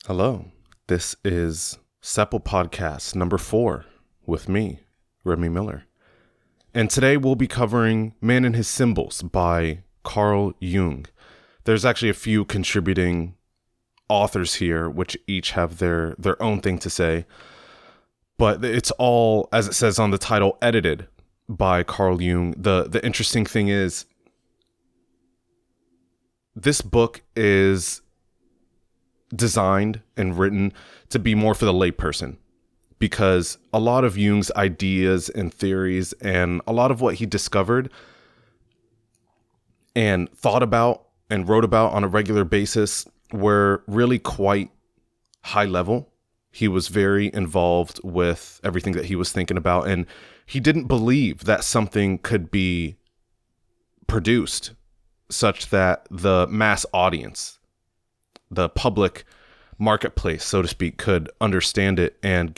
Hello, this is Sepal Podcast number 4 with me, Rémy Miller. And today we'll be covering Man and His Symbols by Carl Jung. There's actually a few contributing authors here, which each have their own thing to say. But it's all, as it says on the title, edited by Carl Jung. The interesting thing is, this book is designed and written to be more for the layperson, because a lot of Jung's ideas and theories and a lot of what he discovered and thought about and wrote about on a regular basis were really quite high level. He was very involved with everything that he was thinking about, and he didn't believe that something could be produced such that the mass audience, the public marketplace, so to speak, could understand it and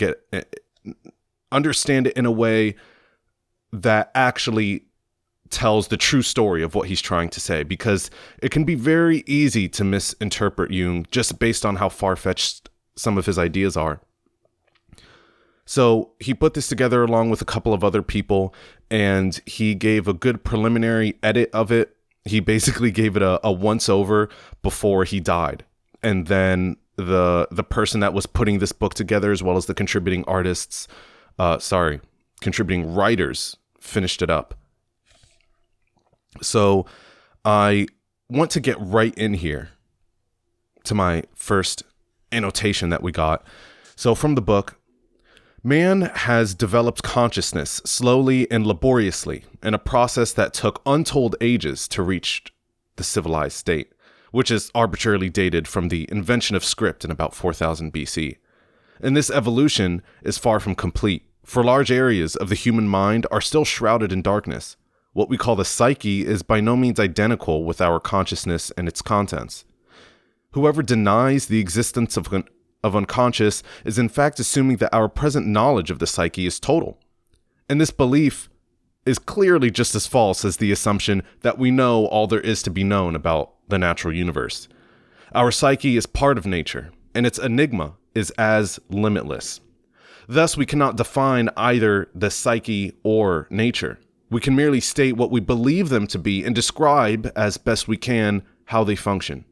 understand it in a way that actually tells the true story of what he's trying to say, because it can be very easy to misinterpret Jung just based on how far-fetched some of his ideas are. So he put this together along with a couple of other people, and he gave a good preliminary edit of it. He basically gave it a once-over before he died. And then the person that was putting this book together, as well as the contributing contributing writers, finished it up. So I want to get right in here to my first annotation that we got. So from the book, man has developed consciousness slowly and laboriously in a process that took untold ages to reach the civilized state, which is arbitrarily dated from the invention of script in about 4000 BC. And this evolution is far from complete, for large areas of the human mind are still shrouded in darkness. What we call the psyche is by no means identical with our consciousness and its contents. Whoever denies the existence of unconscious is in fact assuming that our present knowledge of the psyche is total. And this belief is clearly just as false as the assumption that we know all there is to be known about the natural universe. Our psyche is part of nature, and its enigma is as limitless. Thus, we cannot define either the psyche or nature. We can merely state what we believe them to be and describe as best we can how they function.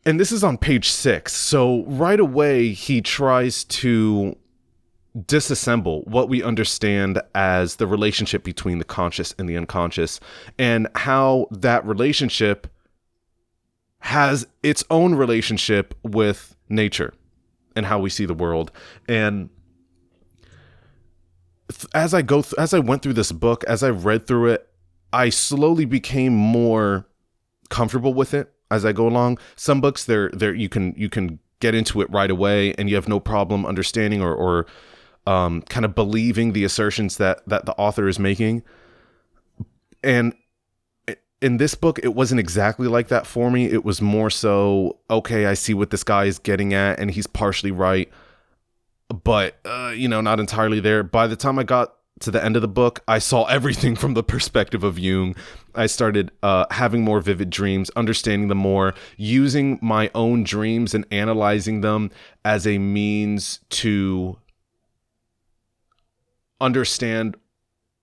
And this is on page 6. So right away, he tries to disassemble what we understand as the relationship between the conscious and the unconscious, and how that relationship has its own relationship with nature and how we see the world. And as I went through this book, as I read through it, I slowly became more comfortable with it as I go along. Some books, they're you can get into it right away and you have no problem understanding or kind of believing the assertions that the author is making. And in this book, it wasn't exactly like that for me. It was more so, okay, I see what this guy is getting at, and he's partially right, but, not entirely there. By the time I got to the end of the book, I saw everything from the perspective of Jung. I started having more vivid dreams, understanding them more, using my own dreams and analyzing them as a means to understand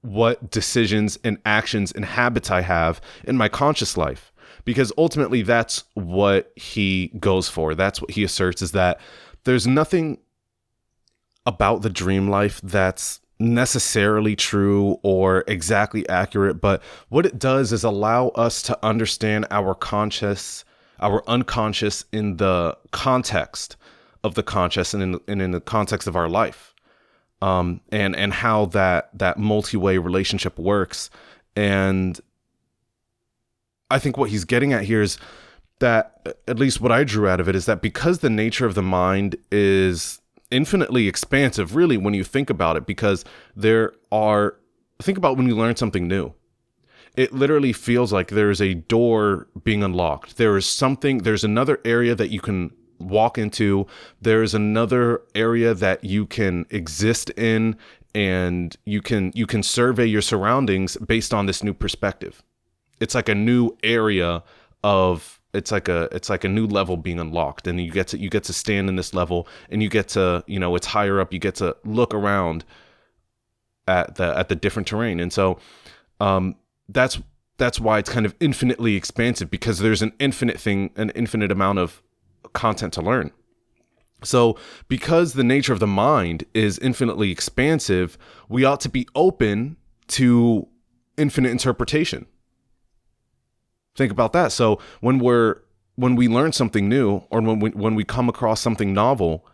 what decisions and actions and habits I have in my conscious life. Because ultimately that's what he goes for. That's what he asserts, is that there's nothing about the dream life that's necessarily true or exactly accurate, but what it does is allow us to understand our unconscious in the context of the conscious and in the context of our life. And how that multi-way relationship works. And I think what he's getting at here is that, at least what I drew out of it, is that because the nature of the mind is infinitely expansive, really, when you think about it, because think about when you learn something new. It literally feels like there's a door being unlocked. There's another area that you can walk into. There's another area that you can exist in, and you can survey your surroundings based on this new perspective. It's like a new area of it's like a new level being unlocked, and you get to stand in this level, and you get to, it's higher up, you get to look around at the different terrain. And so that's why it's kind of infinitely expansive, because there's an infinite amount of content to learn. So because the nature of the mind is infinitely expansive, we ought to be open to infinite interpretation. Think about that. So when we learn something new, or when we come across something novel,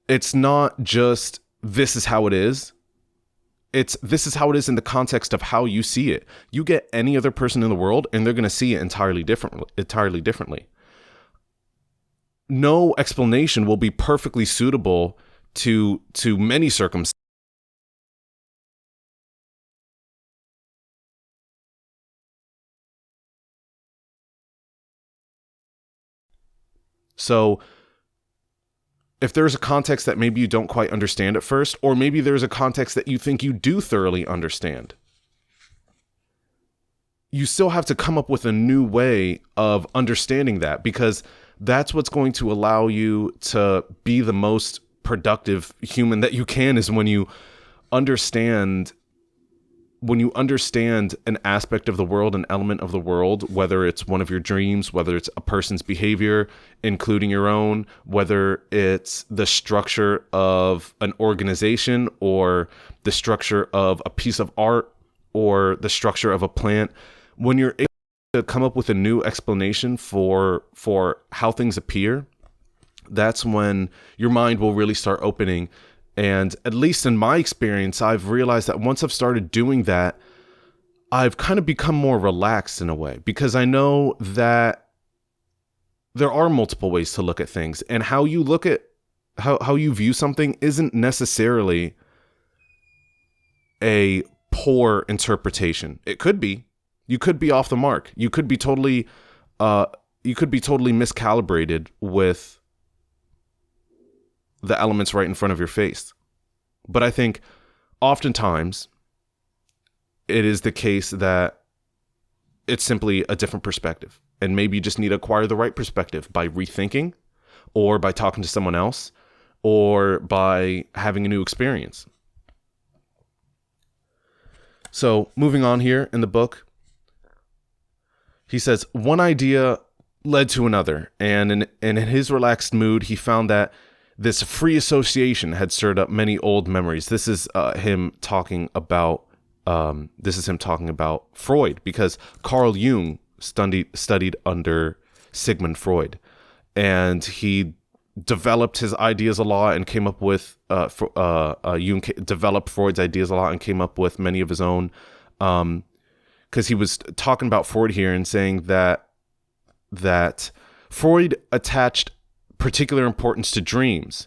it's not just this is how it is. It's this is how it is in the context of how you see it. You get any other person in the world, and they're going to see it entirely differently. No explanation will be perfectly suitable to many circumstances. So if there's a context that maybe you don't quite understand at first, or maybe there's a context that you think you do thoroughly understand, you still have to come up with a new way of understanding that, because that's what's going to allow you to be the most productive human that you can, is when you understand an aspect of the world, an element of the world, whether it's one of your dreams, whether it's a person's behavior, including your own, whether it's the structure of an organization, or the structure of a piece of art, or the structure of a plant. When you're able to come up with a new explanation for how things appear, that's when your mind will really start opening. And at least in my experience, I've realized that once I've started doing that, I've kind of become more relaxed in a way, because I know that there are multiple ways to look at things, and how you look at how you view something isn't necessarily a poor interpretation. It could be. You could be off the mark. You could be totally miscalibrated with the elements right in front of your face. But I think oftentimes it is the case that it's simply a different perspective. And maybe you just need to acquire the right perspective by rethinking, or by talking to someone else, or by having a new experience. So moving on here in the book, he says, one idea led to another. And in his relaxed mood, he found that this free association had stirred up many old memories. This is him talking about Freud, because Carl Jung studied under Sigmund Freud, and he developed his ideas a lot and came up with Jung developed Freud's ideas a lot and came up with many of his own. Because he was talking about Freud here and saying that Freud attached particular importance to dreams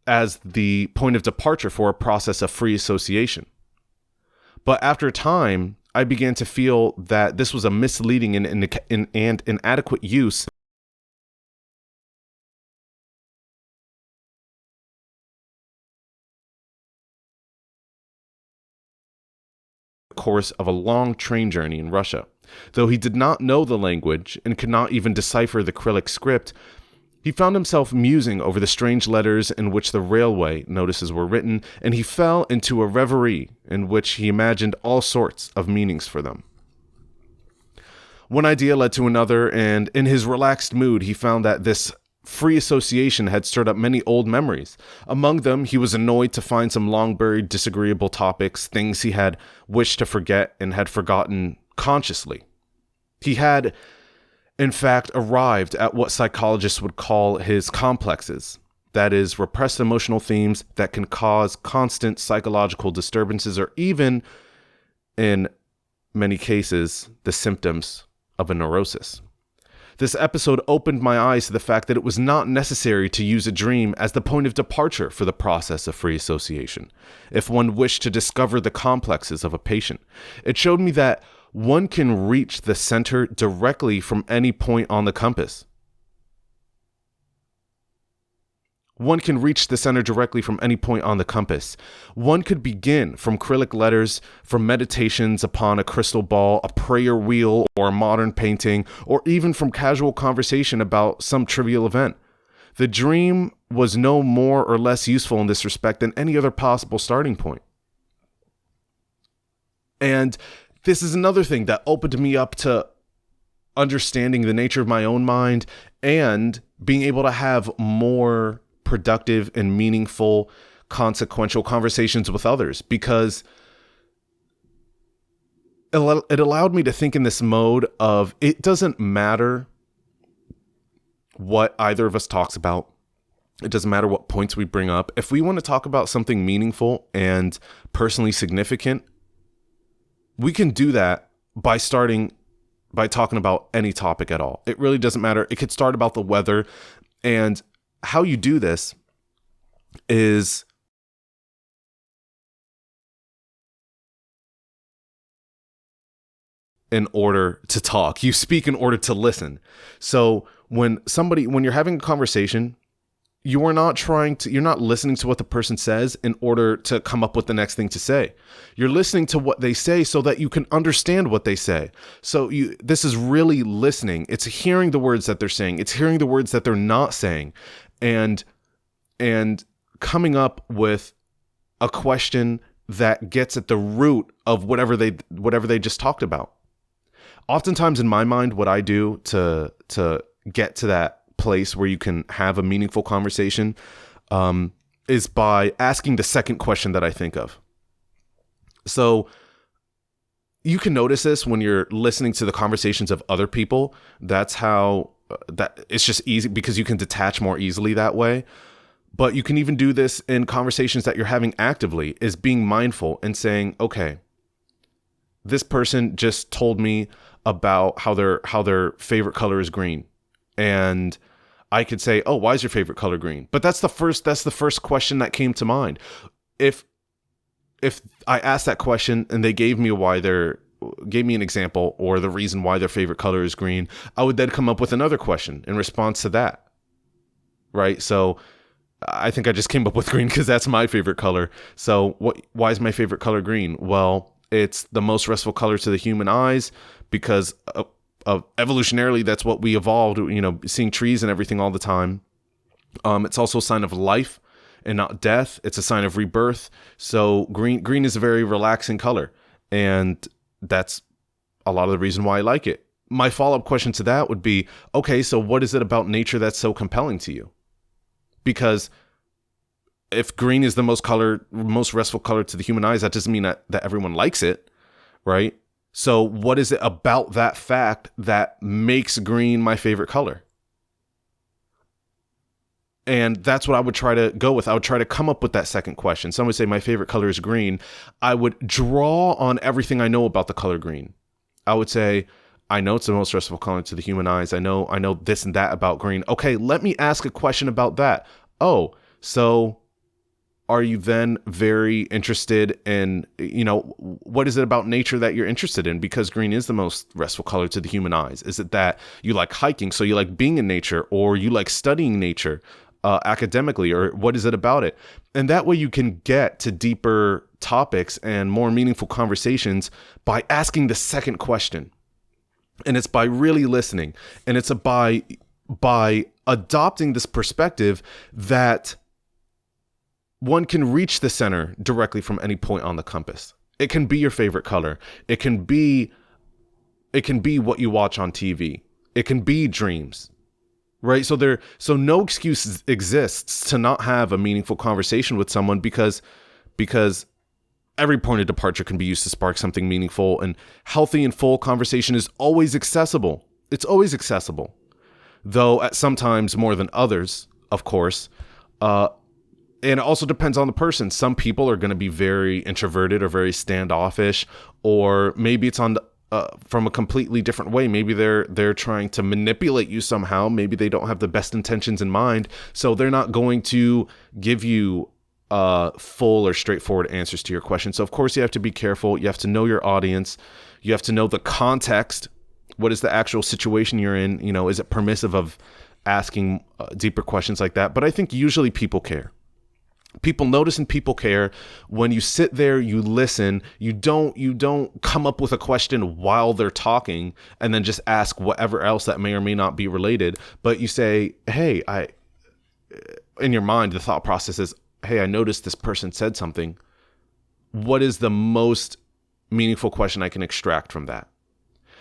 as the point of departure for a process of free association. But after a time, I began to feel that this was a misleading and inadequate use course of a long train journey in Russia. Though he did not know the language and could not even decipher the Cyrillic script, he found himself musing over the strange letters in which the railway notices were written, and he fell into a reverie in which he imagined all sorts of meanings for them. One idea led to another, and in his relaxed mood, he found that this free association had stirred up many old memories. Among them, he was annoyed to find some long-buried disagreeable topics, things he had wished to forget and had forgotten consciously. He had, in fact, arrived at what psychologists would call his complexes. That is, repressed emotional themes that can cause constant psychological disturbances, or even, in many cases, the symptoms of a neurosis. This episode opened my eyes to the fact that it was not necessary to use a dream as the point of departure for the process of free association, if one wished to discover the complexes of a patient. It showed me that one can reach the center directly from any point on the compass. One can reach the center directly from any point on the compass. One could begin from Cyrillic letters, from meditations upon a crystal ball, a prayer wheel, or a modern painting, or even from casual conversation about some trivial event. The dream was no more or less useful in this respect than any other possible starting point. And this is another thing that opened me up to understanding the nature of my own mind and being able to have more productive and meaningful, consequential conversations with others, because it allowed me to think in this mode of, it doesn't matter what either of us talks about. It doesn't matter what points we bring up. If we want to talk about something meaningful and personally significant, we can do that by starting by talking about any topic at all. It really doesn't matter. It could start about the weather, and how you do this is in order to talk. You speak in order to listen. So when you're having a conversation, you're not listening to what the person says in order to come up with the next thing to say. You're listening to what they say so that you can understand what they say. So this is really listening. It's hearing the words that they're saying. It's hearing the words that they're not saying, and coming up with a question that gets at the root of whatever they just talked about. Oftentimes in my mind, what I do to get to that place where you can have a meaningful conversation is by asking the second question that I think of. So you can notice this when you're listening to the conversations of other people. That's how that it's just easy because you can detach more easily that way. But you can even do this in conversations that you're having actively, is being mindful and saying, okay, this person just told me about how their favorite color is green. And I could say, oh, why is your favorite color green? But that's the first question that came to mind. If I asked that question and they gave me an example or the reason why their favorite color is green, I would then come up with another question in response to that. Right? So I think I just came up with green because that's my favorite color. So why is my favorite color green? Well, it's the most restful color to the human eyes because of evolutionarily, that's what we evolved, seeing trees and everything all the time. It's also a sign of life and not death. It's a sign of rebirth. So green is a very relaxing color. And that's a lot of the reason why I like it. My follow-up question to that would be, okay, so what is it about nature that's so compelling to you? Because if green is the most restful color to the human eyes, that doesn't mean that everyone likes it, right? So what is it about that fact that makes green my favorite color? And that's what I would try to go with. I would try to come up with that second question. Someone would say my favorite color is green. I would draw on everything I know about the color green. I would say, I know it's the most restful color to the human eyes. I know this and that about green. Okay, let me ask a question about that. Oh, so are you then very interested in, what is it about nature that you're interested in? Because green is the most restful color to the human eyes. Is it that you like hiking, so you like being in nature, or you like studying nature academically, or what is it about it? And that way you can get to deeper topics and more meaningful conversations by asking the second question. And it's by really listening. And it's by adopting this perspective that one can reach the center directly from any point on the compass. It can be your favorite color. It can be what you watch on TV. It can be dreams, right? So no excuse exists to not have a meaningful conversation with someone because every point of departure can be used to spark something meaningful, and healthy and full conversation is always accessible. It's always accessible, though at sometimes more than others, of course. And it also depends on the person. Some people are going to be very introverted or very standoffish, or maybe it's from a completely different way. Maybe they're trying to manipulate you somehow. Maybe they don't have the best intentions in mind, so they're not going to give you full or straightforward answers to your question. So of course you have to be careful. You have to know your audience. You have to know the context. What is the actual situation you're in? Is it permissive of asking deeper questions like that. But I think usually people care. People notice and people care when you sit there, you listen, you don't come up with a question while they're talking and then just ask whatever else that may or may not be related. But you say, hey, in your mind, the thought process is, hey, I noticed this person said something. What is the most meaningful question I can extract from that?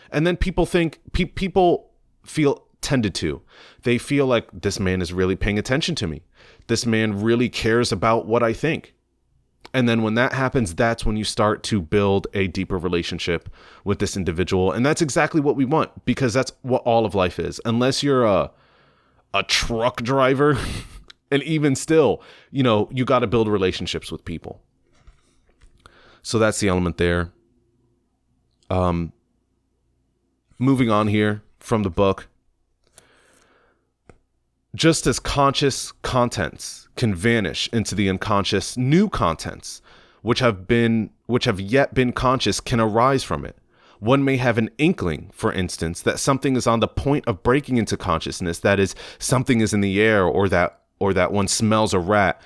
And then people feel tended to. They feel like this man is really paying attention to me. This man really cares about what I think. And then when that happens, that's when you start to build a deeper relationship with this individual. And that's exactly what we want, because that's what all of life is. Unless you're a truck driver, and even still, you got to build relationships with people. So that's the element there. Moving on here from the book. Just as conscious contents can vanish into the unconscious, new contents, which have yet been conscious, can arise from it. One may have an inkling, for instance, that something is on the point of breaking into consciousness, that is, something is in the air, or that one smells a rat.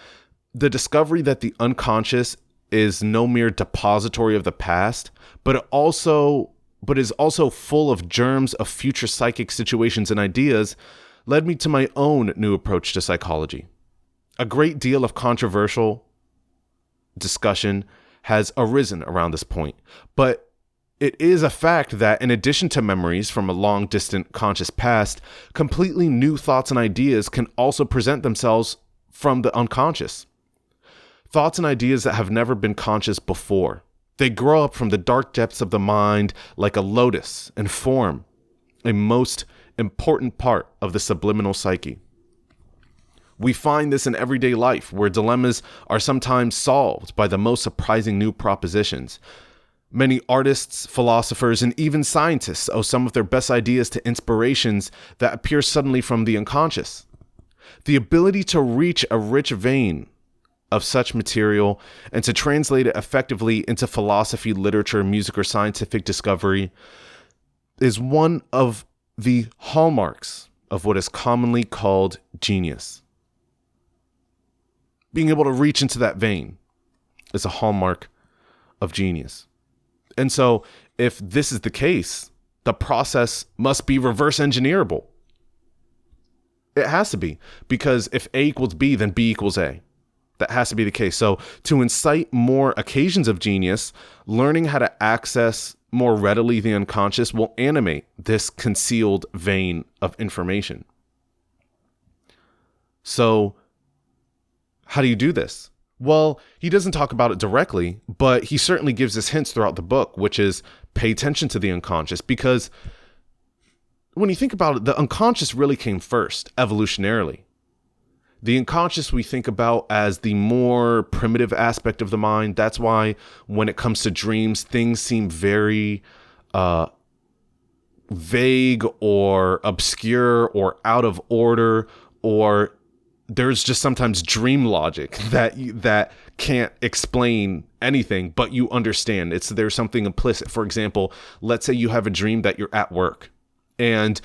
The discovery that the unconscious is no mere depository of the past, but is also full of germs of future psychic situations and ideas, led me to my own new approach to psychology. A great deal of controversial discussion has arisen around this point, but it is a fact that in addition to memories from a long distant conscious past, completely new thoughts and ideas can also present themselves from the unconscious. Thoughts and ideas that have never been conscious before. They grow up from the dark depths of the mind like a lotus and form a most important part of the subliminal psyche. We find this in everyday life, where dilemmas are sometimes solved by the most surprising new propositions. Many artists, philosophers, and even scientists owe some of their best ideas to inspirations that appear suddenly from the unconscious. The ability to reach a rich vein of such material and to translate it effectively into philosophy, literature, music, or scientific discovery is one of the hallmarks of what is commonly called genius. Being able to reach into that vein is a hallmark of genius. And so if this is the case, the process must be reverse engineerable. It has to be, because if A equals B, then B equals A. That has to be the case. So to incite more occasions of genius, learning how to access more readily the unconscious will animate this concealed vein of information. So how do you do this? Well, he doesn't talk about it directly, but he certainly gives us hints throughout the book, which is pay attention to the unconscious, because when you think about it, the unconscious really came first, evolutionarily. The unconscious we think about as the more primitive aspect of the mind. That's why when it comes to dreams, things seem very vague or obscure or out of order, or there's just sometimes dream logic that can't explain anything, but you understand. There's something implicit. For example, let's say you have a dream that you're at work, and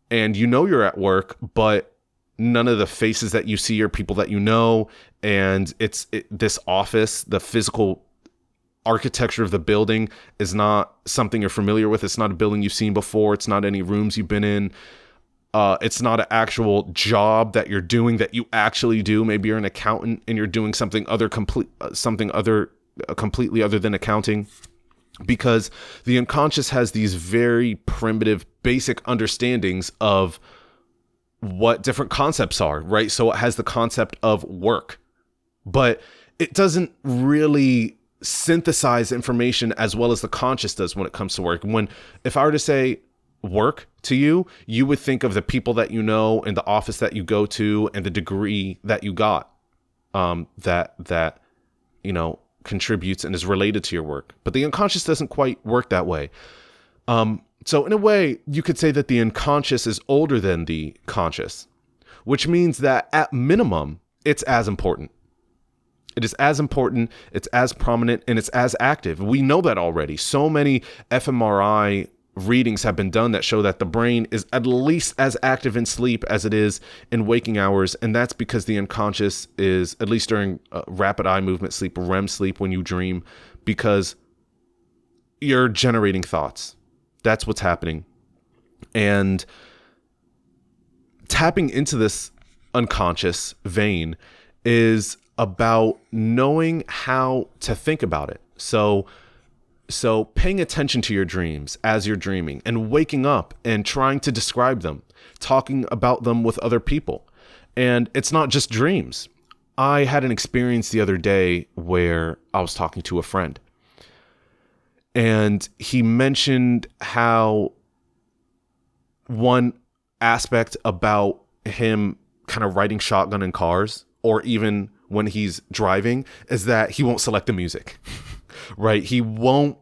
you're at work, but none of the faces that you see are people that you know, and this office, the physical architecture of the building is not something you're familiar with. It's not a building you've seen before. It's not any rooms you've been in. It's not an actual job that you're doing that you actually do. Maybe you're an accountant and you're doing something completely other than accounting, because the unconscious has these very primitive, basic understandings of what different concepts are, right? So it has the concept of work, but it doesn't really synthesize information as well as the conscious does when it comes to work. If I were to say work to you, you would think of the people that you know and the office that you go to and the degree that you got, that contributes and is related to your work. But the unconscious doesn't quite work that way. So in a way, you could say that the unconscious is older than the conscious, which means that at minimum, it's as important. It is as important, it's as prominent, and it's as active. We know that already. So many fMRI readings have been done that show that the brain is at least as active in sleep as it is in waking hours. And that's because the unconscious is, at least during rapid eye movement sleep, REM sleep, when you dream, because you're generating thoughts. That's what's happening. And tapping into this unconscious vein is about knowing how to think about it. So paying attention to your dreams as you're dreaming and waking up and trying to describe them, talking about them with other people. And it's not just dreams. I had an experience the other day where I was talking to a friend, and he mentioned how one aspect about him kind of riding shotgun in cars, or even when he's driving, is that he won't select the music, right? He won't,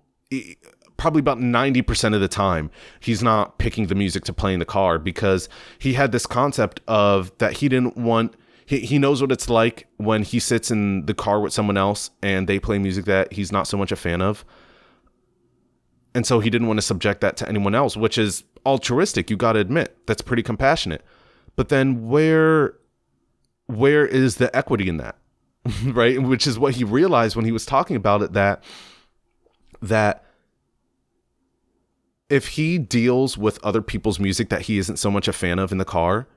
probably about 90% of the time, he's not picking the music to play in the car, because he had this concept of that he didn't want, he knows what it's like when he sits in the car with someone else and they play music that he's not so much a fan of. And so he didn't want to subject that to anyone else, which is altruistic. You got to admit, that's pretty compassionate. But then where is the equity in that? Right? Which is what he realized when he was talking about it, that if he deals with other people's music that he isn't so much a fan of in the car,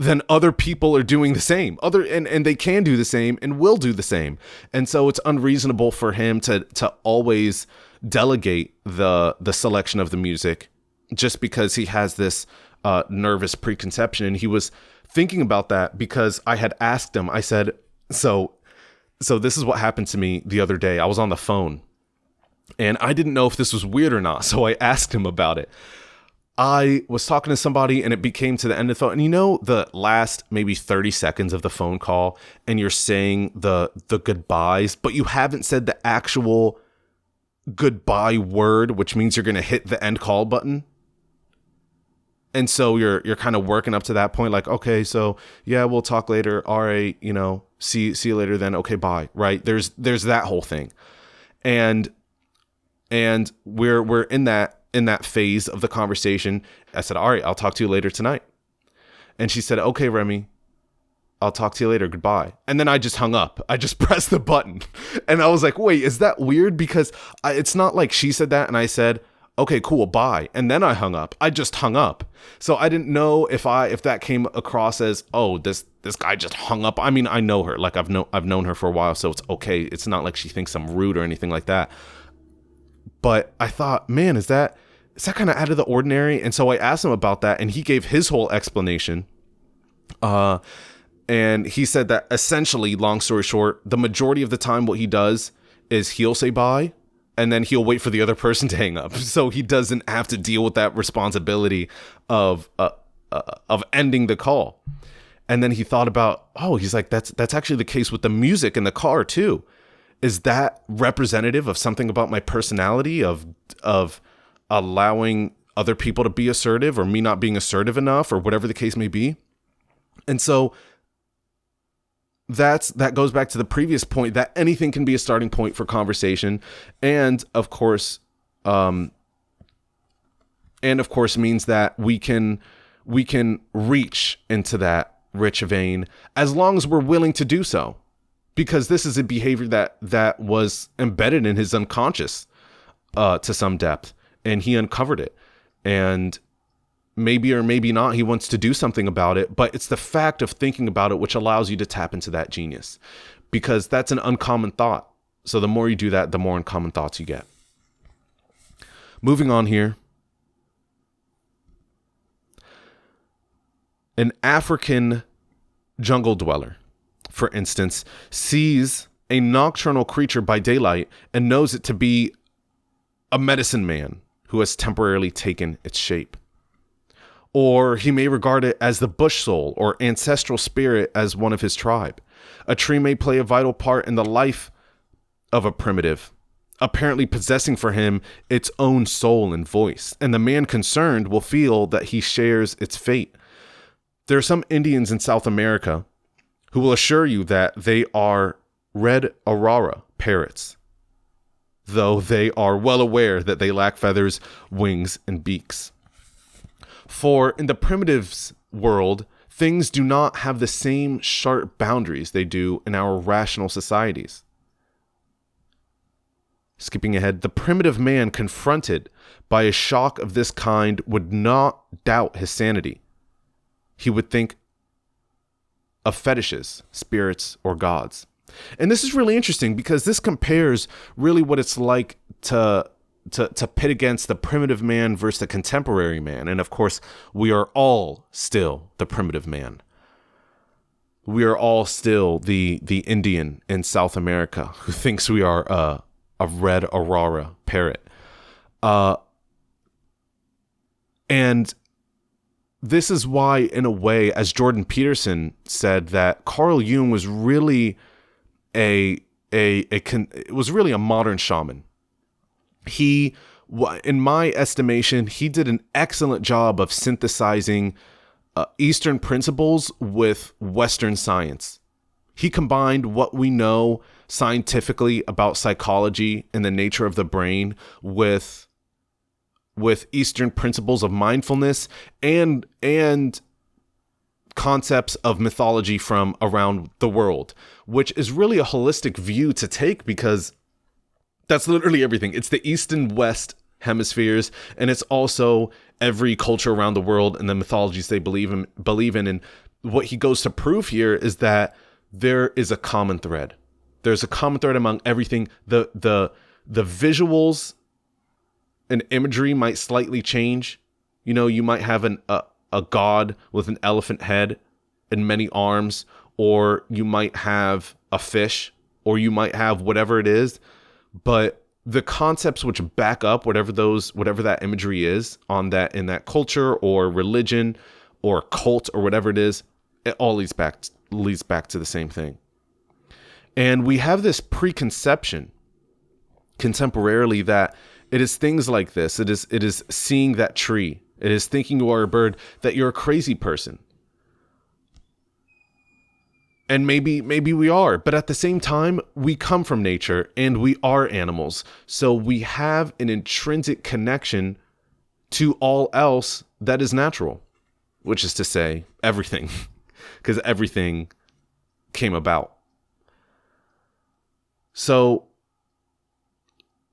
then other people are doing the same. And they can do the same and will do the same. And so it's unreasonable for him to always delegate the selection of the music just because he has this nervous preconception. And he was thinking about that because I had asked him, I said, so this is what happened to me the other day. I was on the phone and I didn't know if this was weird or not. So I asked him about it. I was talking to somebody and it became to the end of the phone. And you know, the last maybe 30 seconds of the phone call and you're saying the goodbyes, but you haven't said the actual goodbye word, which means you're going to hit the end call button. And so you're kind of working up to that point, like, okay, so yeah, we'll talk later. All right, see you later then. Okay, bye. Right? There's that whole thing. And we're in that phase of the conversation. I said, all right, I'll talk to you later tonight. And she said, okay, Rémy, I'll talk to you later. Goodbye. And then I just hung up. I just pressed the button. And I was like, wait, is that weird? Because it's not like she said that and I said, okay, cool, bye. And then I hung up. I just hung up. So I didn't know if that came across as, oh, this guy just hung up. I mean, I know her. Like I've known her for a while, so it's okay. It's not like she thinks I'm rude or anything like that. But I thought, man, is that kind of out of the ordinary? And so I asked him about that, and he gave his whole explanation. And he said that essentially, long story short, the majority of the time what he does is he'll say bye, and then he'll wait for the other person to hang up. So he doesn't have to deal with that responsibility of ending the call. And then he thought about, he's like, that's actually the case with the music in the car too. Is that representative of something about my personality of allowing other people to be assertive, or me not being assertive enough, or whatever the case may be? And so that goes back to the previous point, that anything can be a starting point for conversation. And of course means that we can reach into that rich vein as long as we're willing to do so. Because this is a behavior that was embedded in his unconscious to some depth, and he uncovered it. And maybe or maybe not, he wants to do something about it, but it's the fact of thinking about it which allows you to tap into that genius, because that's an uncommon thought. So the more you do that, the more uncommon thoughts you get. Moving on here. An African jungle dweller, for instance, sees a nocturnal creature by daylight and knows it to be a medicine man who has temporarily taken its shape. Or he may regard it as the bush soul or ancestral spirit as one of his tribe. A tree may play a vital part in the life of a primitive, apparently possessing for him its own soul and voice, and the man concerned will feel that he shares its fate. There are some Indians in South America who will assure you that they are red aurora parrots. though they are well aware that they lack feathers, wings, and beaks. For in the primitives world, things do not have the same sharp boundaries they do in our rational societies. Skipping ahead, the primitive man confronted by a shock of this kind would not doubt his sanity. He would think of fetishes, spirits, or gods. And this is really interesting because this compares really what it's like to pit against the primitive man versus the contemporary man. And of course, we are all still the primitive man. We are all still the Indian in South America who thinks we are a red aurora parrot. And this is why, in a way, as Jordan Peterson said, that Carl Jung was really a modern shaman. He, in my estimation, he did an excellent job of synthesizing Eastern principles with Western science. He combined what we know scientifically about psychology and the nature of the brain with Eastern principles of mindfulness and concepts of mythology from around the world, which is really a holistic view to take because that's literally everything. It's the East and West hemispheres, and it's also every culture around the world and the mythologies they believe in. And what he goes to prove here is that there is a common thread. There's a common thread among everything. The visuals and imagery might slightly change. You know, you might have a god with an elephant head and many arms, or you might have a fish, or you might have whatever it is. But the concepts which back up whatever that imagery is in that culture or religion or cult or whatever it is, it all leads back to the same thing. And we have this preconception contemporarily that it is things like this. It is seeing that tree. It is thinking you are a bird, that you're a crazy person. And maybe we are, but at the same time, we come from nature and we are animals. So we have an intrinsic connection to all else that is natural, which is to say everything, because everything came about. So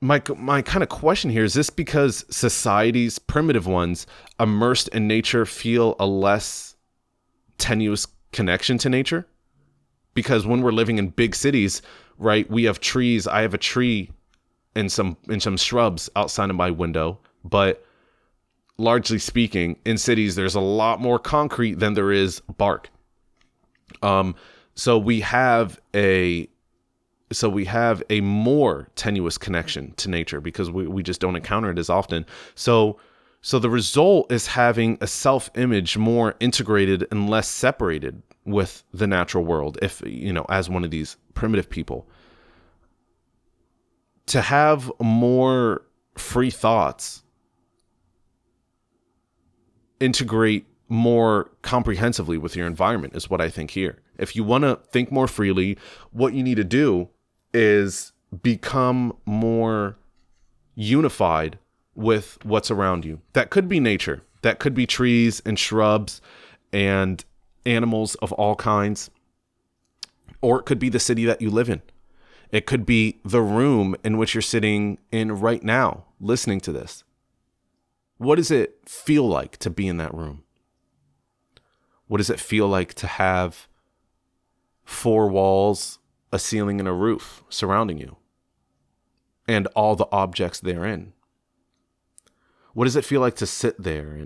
my kind of question here is this: because societies, primitive ones, immersed in nature, feel a less tenuous connection to nature? Because when we're living in big cities, right, we have trees. I have a tree and some shrubs outside of my window. But largely speaking, in cities, there's a lot more concrete than there is bark. So we have a more tenuous connection to nature because we just don't encounter it as often. So the result is having a self-image more integrated and less separated with the natural world, if, you know, as one of these primitive people. To have more free thoughts, integrate more comprehensively with your environment is what I think here. If you want to think more freely, what you need to do is become more unified with what's around you. That could be nature. That could be trees and shrubs and animals of all kinds. Or it could be the city that you live in. It could be the room in which you're sitting in right now, listening to this. What does it feel like to be in that room? What does it feel like to have 4 walls, a ceiling, and a roof surrounding you, and all the objects therein? What does it feel like to sit there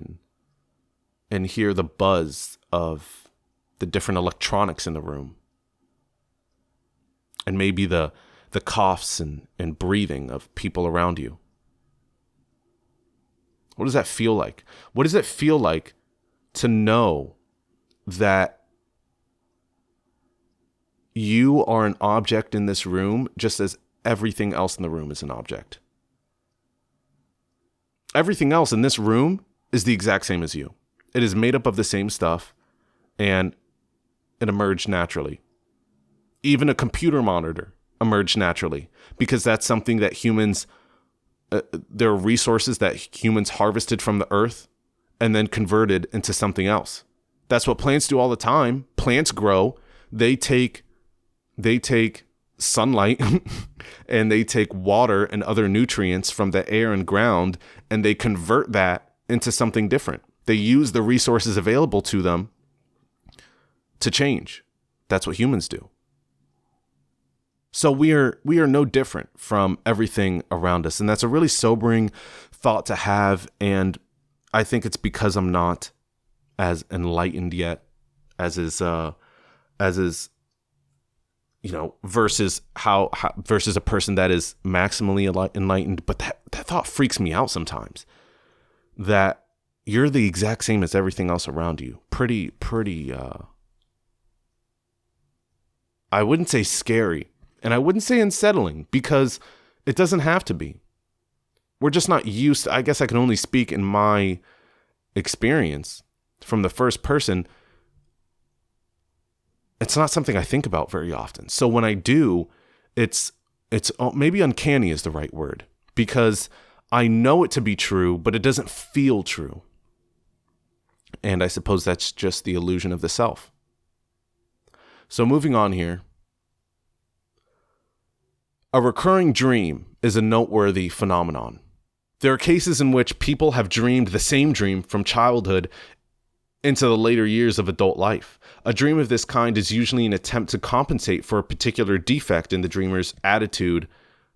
and hear the buzz of the different electronics in the room, and maybe the coughs and breathing of people around you? What does that feel like? What does it feel like to know that you are an object in this room just as everything else in the room is an object? Everything else in this room is the exact same as you. It is made up of the same stuff, and it emerged naturally. Even a computer monitor emerged naturally, because that's something that humans, there are resources that humans harvested from the earth and then converted into something else. That's what plants do all the time. Plants grow. They take sunlight and they take water and other nutrients from the air and ground, and they convert that into something different. They use the resources available to them to change. That's what humans do. So we are no different from everything around us. And that's a really sobering thought to have. And I think it's because I'm not as enlightened yet as is, versus versus a person that is maximally enlightened. But that thought freaks me out sometimes, that you're the exact same as everything else around you. Pretty, I wouldn't say scary, and I wouldn't say unsettling, because it doesn't have to be. We're just not used to, I guess I can only speak in my experience from the first person. It's not something I think about very often. So when I do, it's maybe uncanny is the right word, because I know it to be true, but it doesn't feel true. And I suppose that's just the illusion of the self. So moving on here. A recurring dream is a noteworthy phenomenon. There are cases in which people have dreamed the same dream from childhood into the later years of adult life. A dream of this kind is usually an attempt to compensate for a particular defect in the dreamer's attitude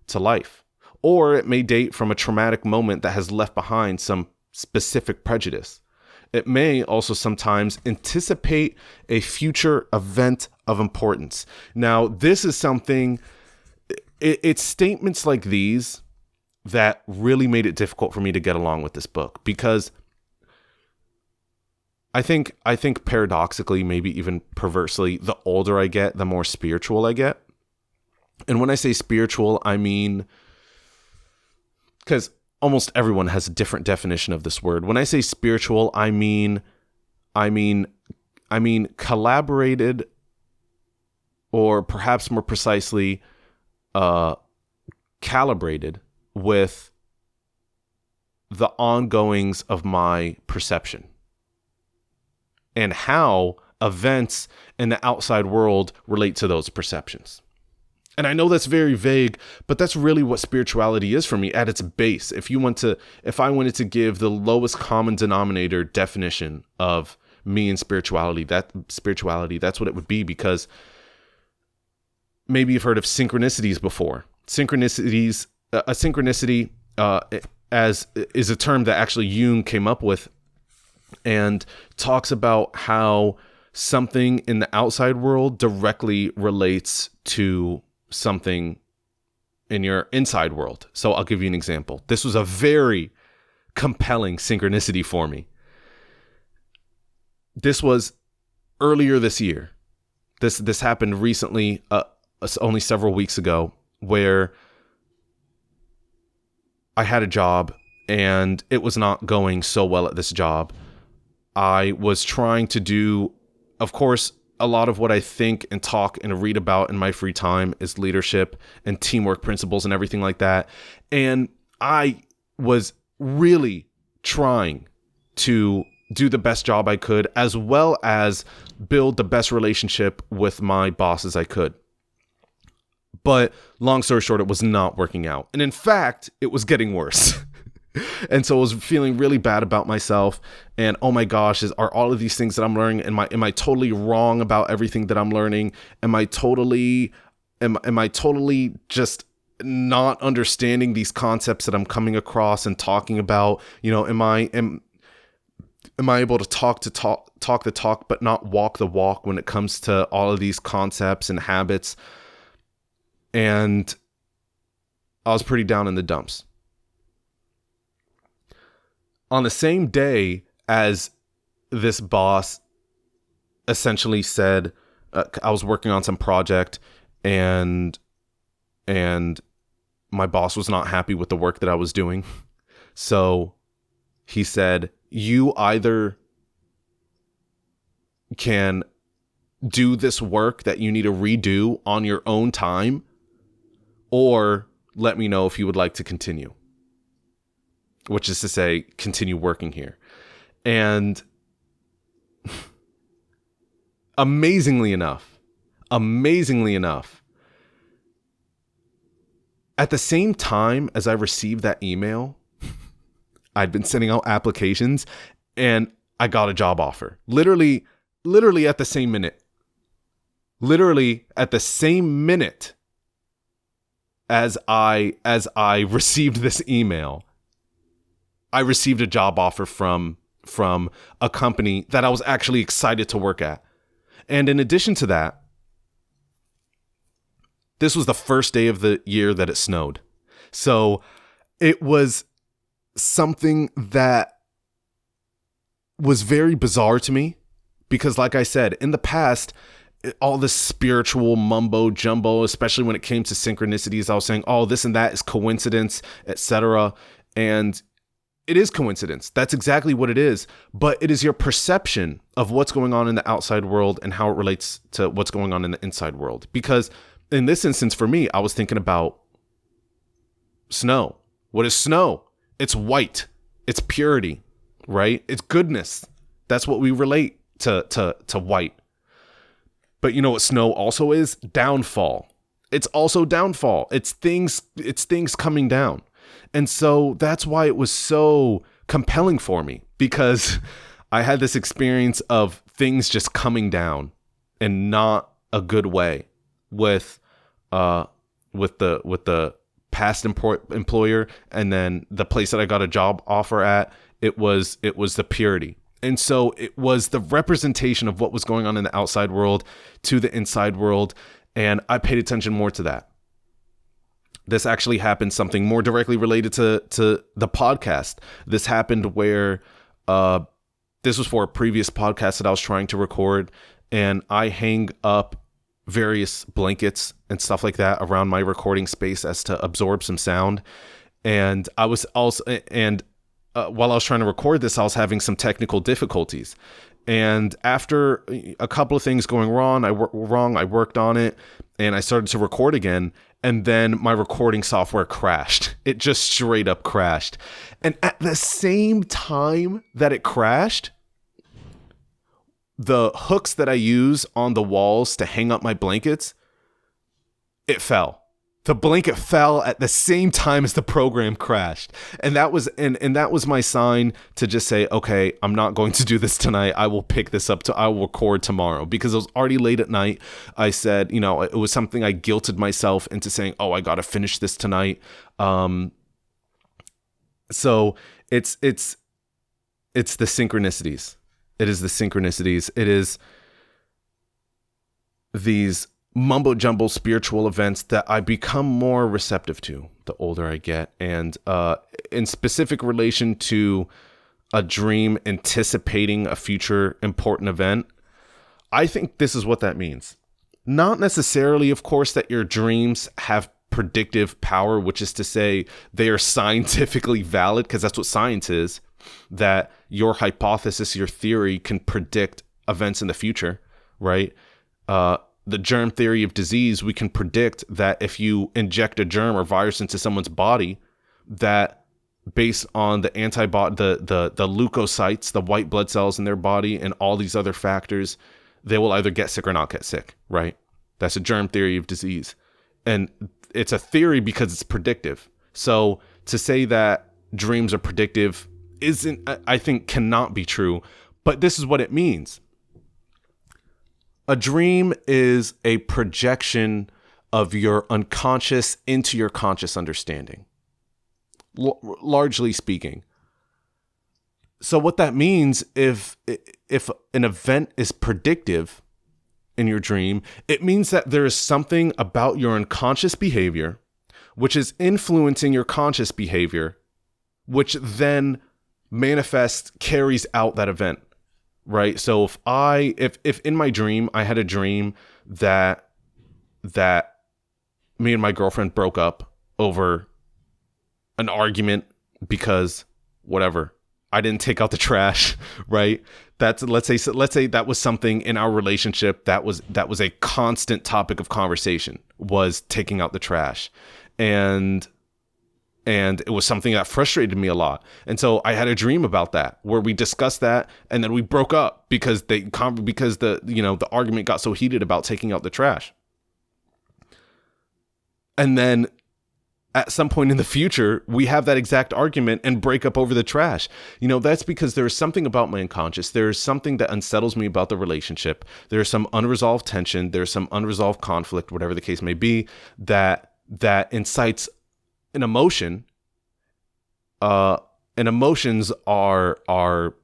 to life. Or it may date from a traumatic moment that has left behind some specific prejudice. It may also sometimes anticipate a future event of importance. Now, this is something, it's statements like these that really made it difficult for me to get along with this book, because I think paradoxically, maybe even perversely, the older I get, the more spiritual I get. And when I say spiritual, I mean, because almost everyone has a different definition of this word. When I say spiritual, I mean collaborated, or perhaps more precisely, calibrated with the ongoings of my perception and how events in the outside world relate to those perceptions. And I know that's very vague, but that's really what spirituality is for me at its base. If I wanted to give the lowest common denominator definition of me and spirituality, that's what it would be. Because maybe you've heard of synchronicities before. Synchronicities, a synchronicity as is a term that actually Jung came up with, and talks about how something in the outside world directly relates to something in your inside world. So I'll give you an example. This was a very compelling synchronicity for me. This was earlier this year. This happened recently, only several weeks ago, where I had a job and it was not going so well at this job. I was trying to do, of course, a lot of what I think and talk and read about in my free time is leadership and teamwork principles and everything like that. And I was really trying to do the best job I could, as well as build the best relationship with my boss as I could. But long story short, it was not working out. And in fact, it was getting worse. And so I was feeling really bad about myself. And oh my gosh, are all of these things that I'm learning, am I totally wrong about everything that I'm learning? Am I totally just not understanding these concepts that I'm coming across and talking about? You know, am I able to talk the talk, but not walk the walk when it comes to all of these concepts and habits? And I was pretty down in the dumps. On the same day as this boss essentially said, I was working on some project and my boss was not happy with the work that I was doing. So he said, you either can do this work that you need to redo on your own time or let me know if you would like to continue, which is to say, continue working here. And amazingly enough, at the same time as I received that email, I'd been sending out applications and I got a job offer. Literally at the same minute. Literally at the same minute as I received this email, I received a job offer from a company that I was actually excited to work at. And in addition to that, this was the first day of the year that it snowed. So it was something that was very bizarre to me because, like I said, in the past, all this spiritual mumbo jumbo, especially when it came to synchronicities, I was saying, oh, this and that is coincidence, etc. And it is coincidence. That's exactly what it is. But it is your perception of what's going on in the outside world and how it relates to what's going on in the inside world. Because in this instance, for me, I was thinking about snow. What is snow? It's white. It's purity, right? It's goodness. That's what we relate to white. But you know what snow also is? Downfall. It's also downfall. It's things coming down. And so that's why it was so compelling for me, because I had this experience of things just coming down in not a good way with the past employer, and then the place that I got a job offer at, it was the purity. And so it was the representation of what was going on in the outside world to the inside world. And I paid attention more to that. This actually happened, something more directly related to the podcast. This happened where this was for a previous podcast that I was trying to record, and I hang up various blankets and stuff like that around my recording space as to absorb some sound. And I was also, while I was trying to record this, I was having some technical difficulties. And after a couple of things going wrong, I worked on it and I started to record again. And then my recording software crashed. It just straight up crashed. And at the same time that it crashed, the hooks that I use on the walls to hang up my blankets, it fell. The blanket fell at the same time as the program crashed. And that was that was my sign to just say, okay, I'm not going to do this tonight. I will pick this up I will record tomorrow, because it was already late at night. I said, it was something I guilted myself into saying, oh, I got to finish this tonight. So it's the synchronicities. It is the synchronicities. It is these mumbo jumbo spiritual events that I become more receptive to the older I get. And in specific relation to a dream anticipating a future important event, I think this is what that means. Not necessarily, of course, that your dreams have predictive power, which is to say they are scientifically valid, because that's what science is, that your hypothesis, your theory can predict events in the future, right? The germ theory of disease, we can predict that if you inject a germ or virus into someone's body, that based on the antibody, the leukocytes, the white blood cells in their body, and all these other factors, they will either get sick or not get sick, right? That's a germ theory of disease. And it's a theory because it's predictive. So to say that dreams are predictive I think cannot be true, but this is what it means. A dream is a projection of your unconscious into your conscious understanding, largely speaking. So what that means, if an event is predictive in your dream, it means that there is something about your unconscious behavior which is influencing your conscious behavior, which then carries out that event. Right. So if in my dream, I had a dream that me and my girlfriend broke up over an argument because whatever, I didn't take out the trash, right? That's let's say that was something in our relationship that was a constant topic of conversation, was taking out the trash. And it was something that frustrated me a lot. And so I had a dream about that, where we discussed that, and then we broke up because the argument got so heated about taking out the trash. And then at some point in the future, we have that exact argument and break up over the trash. That's because there's something about my unconscious. There's something that unsettles me about the relationship. There's some unresolved tension. There's some unresolved conflict, whatever the case may be, that incites an emotion. And emotions are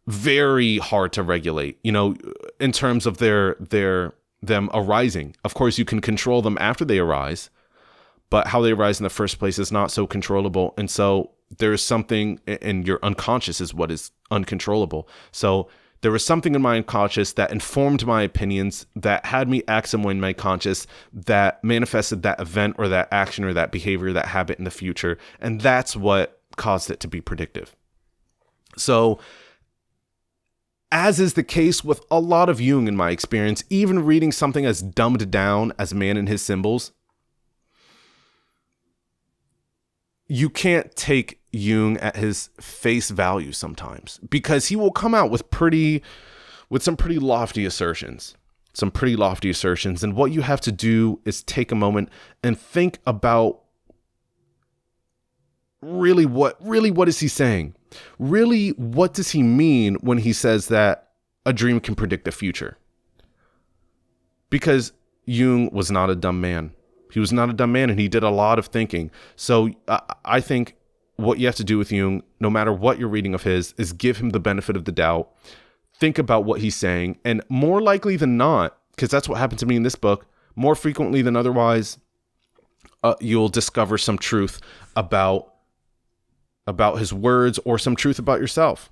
very hard to regulate, in terms of them arising. Of course, you can control them after they arise, but how they arise in the first place is not so controllable. And so there's something in your unconscious is what is uncontrollable. So there was something in my unconscious that informed my opinions, that had me act some way in my conscious, that manifested that event or that action or that behavior, that habit in the future. And that's what caused it to be predictive. So, as is the case with a lot of Jung in my experience, even reading something as dumbed down as Man and His Symbols, you can't take Jung at his face value sometimes, because he will come out with some pretty lofty assertions. And what you have to do is take a moment and think about really what is he saying? Really, what does he mean when he says that a dream can predict the future? Because Jung was not a dumb man. He was not a dumb man, and he did a lot of thinking. So I think what you have to do with Jung, no matter what you're reading of his, is give him the benefit of the doubt. Think about what he's saying, and more likely than not, because that's what happened to me in this book, more frequently than otherwise, you'll discover some truth about his words, or some truth about yourself.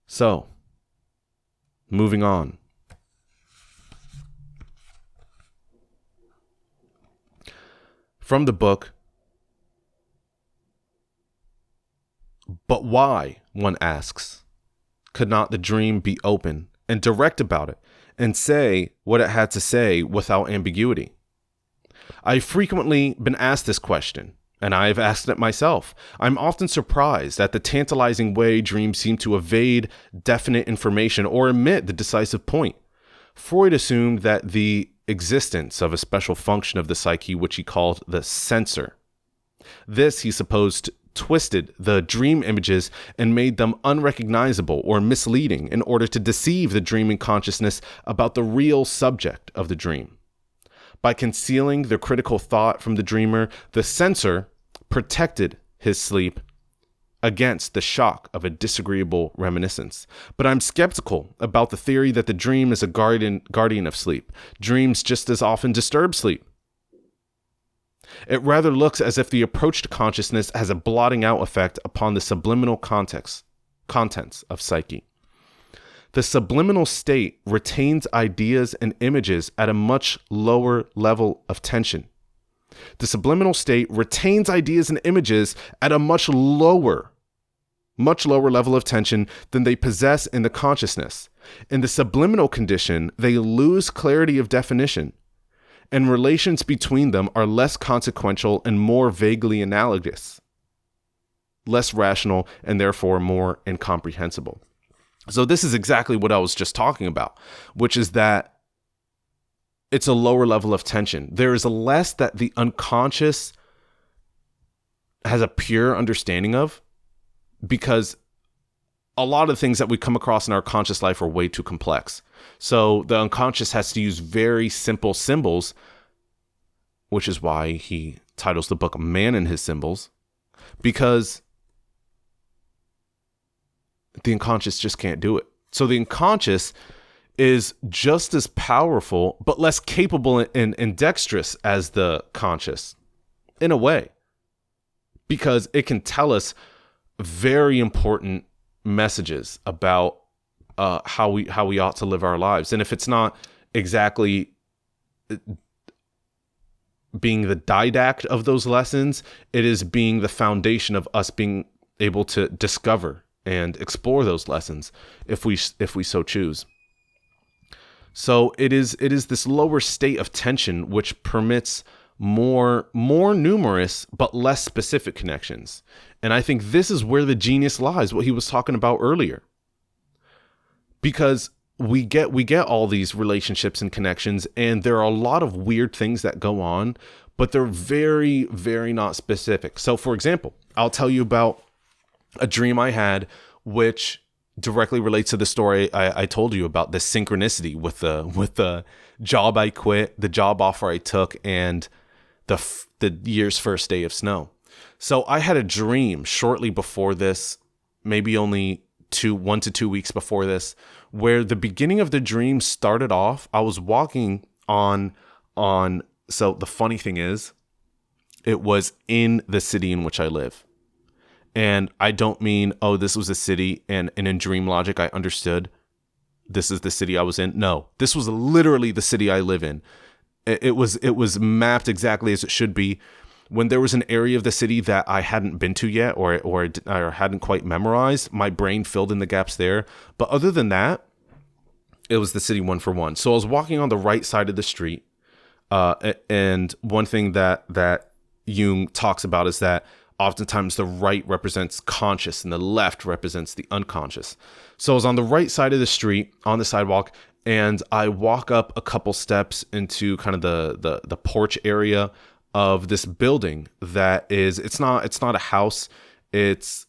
So, moving on. From the book, but why, one asks, could not the dream be open and direct about it, and say what it had to say without ambiguity? I've frequently been asked this question, and I've asked it myself. I'm often surprised at the tantalizing way dreams seem to evade definite information or omit the decisive point. Freud assumed that the existence of a special function of the psyche, which he called the censor. This, he supposed, twisted the dream images and made them unrecognizable or misleading in order to deceive the dreaming consciousness about the real subject of the dream. By concealing the critical thought from the dreamer, the censor protected his sleep against the shock of a disagreeable reminiscence. But I'm skeptical about the theory that the dream is a guardian of sleep. Dreams just as often disturb sleep. It rather looks as if the approach to consciousness has a blotting out effect upon the subliminal contents of psyche. The subliminal state retains ideas and images at a much lower level of tension. The subliminal state retains ideas and images at a much lower level of tension than they possess in the consciousness. In the subliminal condition, they lose clarity of definition, and relations between them are less consequential and more vaguely analogous, less rational, and therefore more incomprehensible. So this is exactly what I was just talking about, which is that it's a lower level of tension. There is less that the unconscious has a pure understanding of, because a lot of things that we come across in our conscious life are way too complex. So the unconscious has to use very simple symbols, which is why he titles the book Man and His Symbols, because the unconscious just can't do it. So the unconscious is just as powerful, but less capable and dexterous as the conscious, in a way, because it can tell us very important messages about how we ought to live our lives. And if it's not exactly being the didact of those lessons. It is being the foundation of us being able to discover and explore those lessons if we so choose. So it is this lower state of tension which permits more numerous but less specific connections. And I think this is where the genius lies, what he was talking about earlier. Because we get all these relationships and connections, and there are a lot of weird things that go on, but they're very, very not specific. So for example, I'll tell you about a dream I had, which directly relates to the story I told you about, the synchronicity with the job I quit, the job offer I took, and the year's first day of snow. So I had a dream shortly before this, maybe only 1 to 2 weeks before this, where the beginning of the dream started off. I was walking on. So the funny thing is, it was in the city in which I live. And I don't mean, oh, this was a city, and in dream logic, I understood this is the city I was in. No, this was literally the city I live in. It was mapped exactly as it should be. When there was an area of the city that I hadn't been to yet, or hadn't quite memorized, my brain filled in the gaps there. But other than that, it was the city one for one. So I was walking on the right side of the street, and one thing that Jung talks about is that oftentimes the right represents conscious and the left represents the unconscious. So I was on the right side of the street on the sidewalk, and I walk up a couple steps into kind of the porch area of this building that is, it's not a house, it's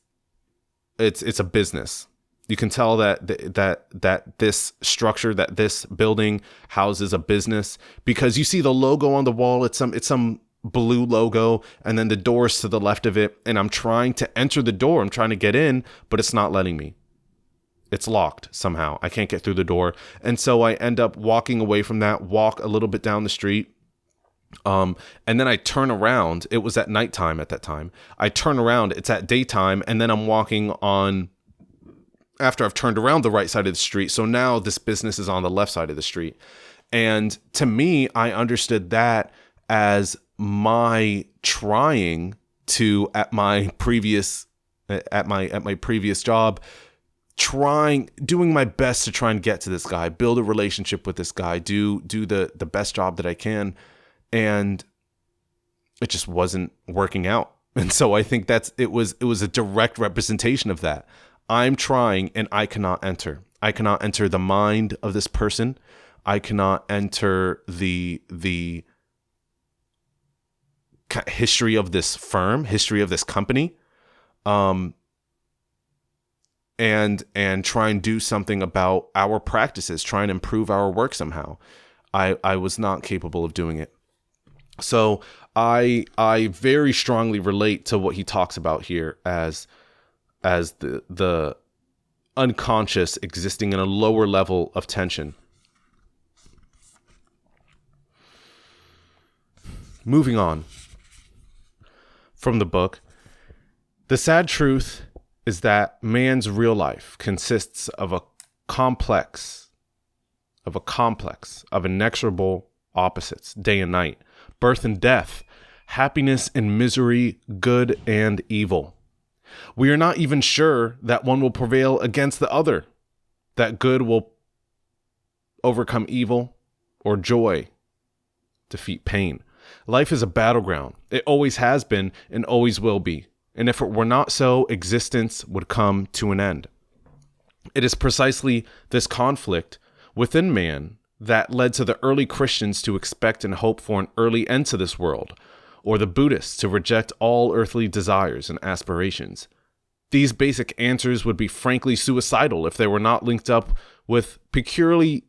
a business. You can tell that this structure, that this building houses a business, because you see the logo on the wall. It's some blue logo, and then the doors to the left of it, and I'm trying to enter the door. I'm trying to get in, but it's not letting me. It's locked somehow. I can't get through the door. And so I end up walking away from that, walk a little bit down the street. And then I turn around. It was at nighttime at that time. I turn around, it's at daytime, and then I'm walking on after I've turned around the right side of the street. So now this business is on the left side of the street. And to me, I understood that as my trying to, at my previous job, doing my best to try and get to this guy, build a relationship with this guy, do the best job that I can. And it just wasn't working out. And so I think it was a direct representation of that. I'm trying and I cannot enter. I cannot enter the mind of this person. I cannot enter the history of this firm, history of this company, and try and do something about our practices, try and improve our work somehow. I was not capable of doing it. So I very strongly relate to what he talks about here as the unconscious existing in a lower level of tension. Moving on from the book, the sad truth is that man's real life consists of a complex of inexorable opposites, day and night, birth and death, happiness and misery, good and evil. We are not even sure that one will prevail against the other, that good will overcome evil, or joy defeat pain. Life is a battleground. It always has been and always will be. And if it were not so, existence would come to an end. It is precisely this conflict within man that led to the early Christians to expect and hope for an early end to this world, or the Buddhists to reject all earthly desires and aspirations. These basic answers would be frankly suicidal if they were not linked up with peculiar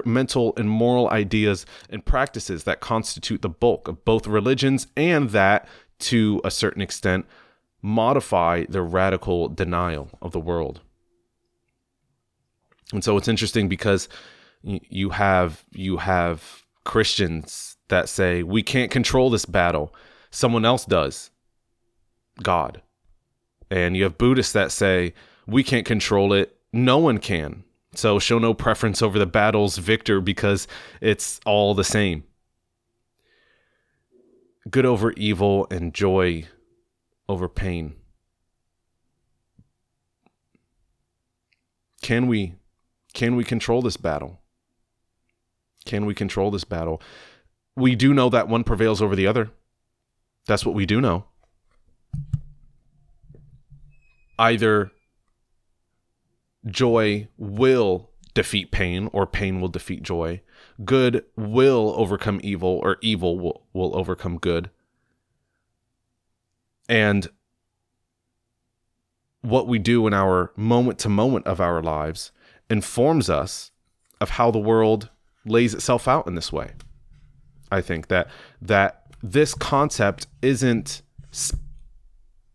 mental and moral ideas and practices that constitute the bulk of both religions and that, to a certain extent, modify the radical denial of the world. And so it's interesting because you have Christians that say, we can't control this battle. Someone else does. God. And you have Buddhists that say, we can't control it. No one can. So show no preference over the battle's victor because it's all the same. good over evil and joy over pain. Can we control this battle? Can we control this battle? We do know that one prevails over the other. That's what we do know. Either joy will defeat pain, or pain will defeat joy. Good will overcome evil, or evil will overcome good. And what we do in our moment to moment of our lives informs us of how the world lays itself out in this way. I think that this concept isn't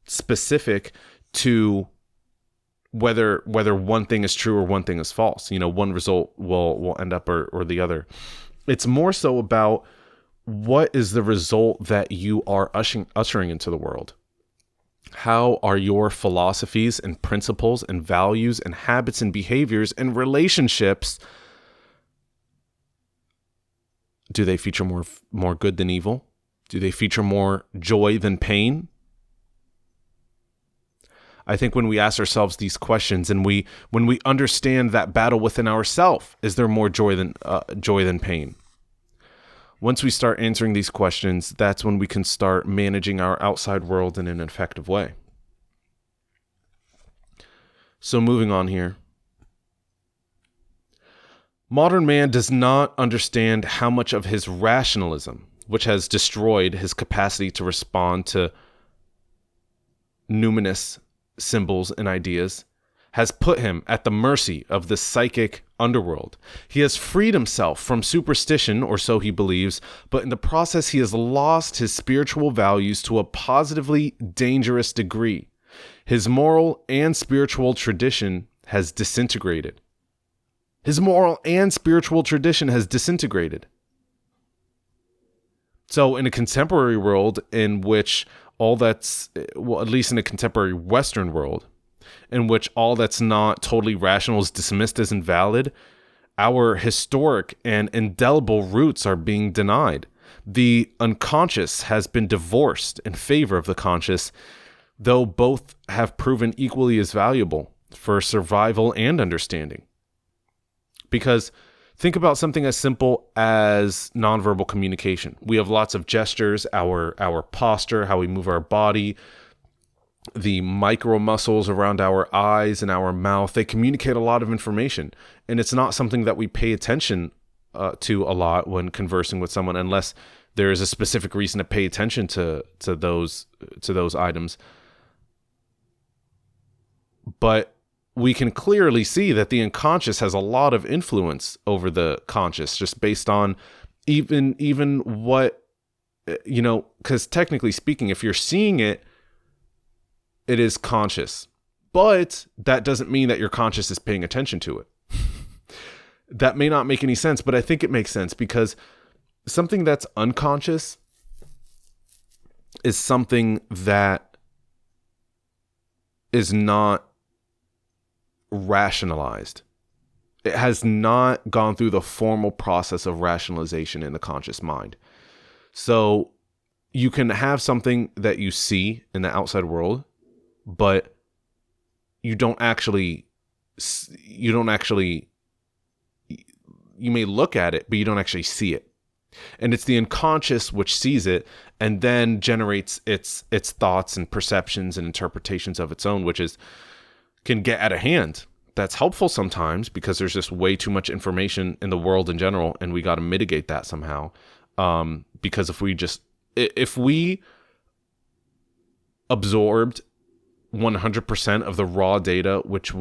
specific to whether one thing is true or one thing is false. One result will end up or the other. It's more so about what is the result that you are ushering into the world. How are your philosophies and principles and values and habits and behaviors and relationships? Do they feature more good than evil? Do they feature more joy than pain? I think when we ask ourselves these questions, and when we understand that battle within ourselves, is there more joy than pain? Once we start answering these questions, that's when we can start managing our outside world in an effective way. So moving on here. Modern man does not understand how much of his rationalism, which has destroyed his capacity to respond to numinous symbols and ideas, has put him at the mercy of the psychic underworld. He has freed himself from superstition, or so he believes, but in the process he has lost his spiritual values to a positively dangerous degree. His moral and spiritual tradition has disintegrated. His moral and spiritual tradition has disintegrated. So in a contemporary world in which at least in a contemporary Western world, in which all that's not totally rational is dismissed as invalid, our historic and indelible roots are being denied. The unconscious has been divorced in favor of the conscious, though both have proven equally as valuable for survival and understanding. Because think about something as simple as nonverbal communication. We have lots of gestures, our posture, how we move our body, the micro muscles around our eyes and our mouth. They communicate a lot of information, and it's not something that we pay attention to a lot when conversing with someone, unless there is a specific reason to pay attention to those items. But we can clearly see that the unconscious has a lot of influence over the conscious, just based on even what, because technically speaking, if you're seeing it, it is conscious. But that doesn't mean that your conscious is paying attention to it. That may not make any sense, but I think it makes sense, because something that's unconscious is something that is not rationalized. It has not gone through the formal process of rationalization in the conscious mind. So you can have something that you see in the outside world, but you may look at it, but you don't actually see it. And it's the unconscious which sees it and then generates its thoughts and perceptions and interpretations of its own, which can get out of hand. That's helpful sometimes, because there's just way too much information in the world in general, and we got to mitigate that somehow. Because if we absorbed 100% of the raw data which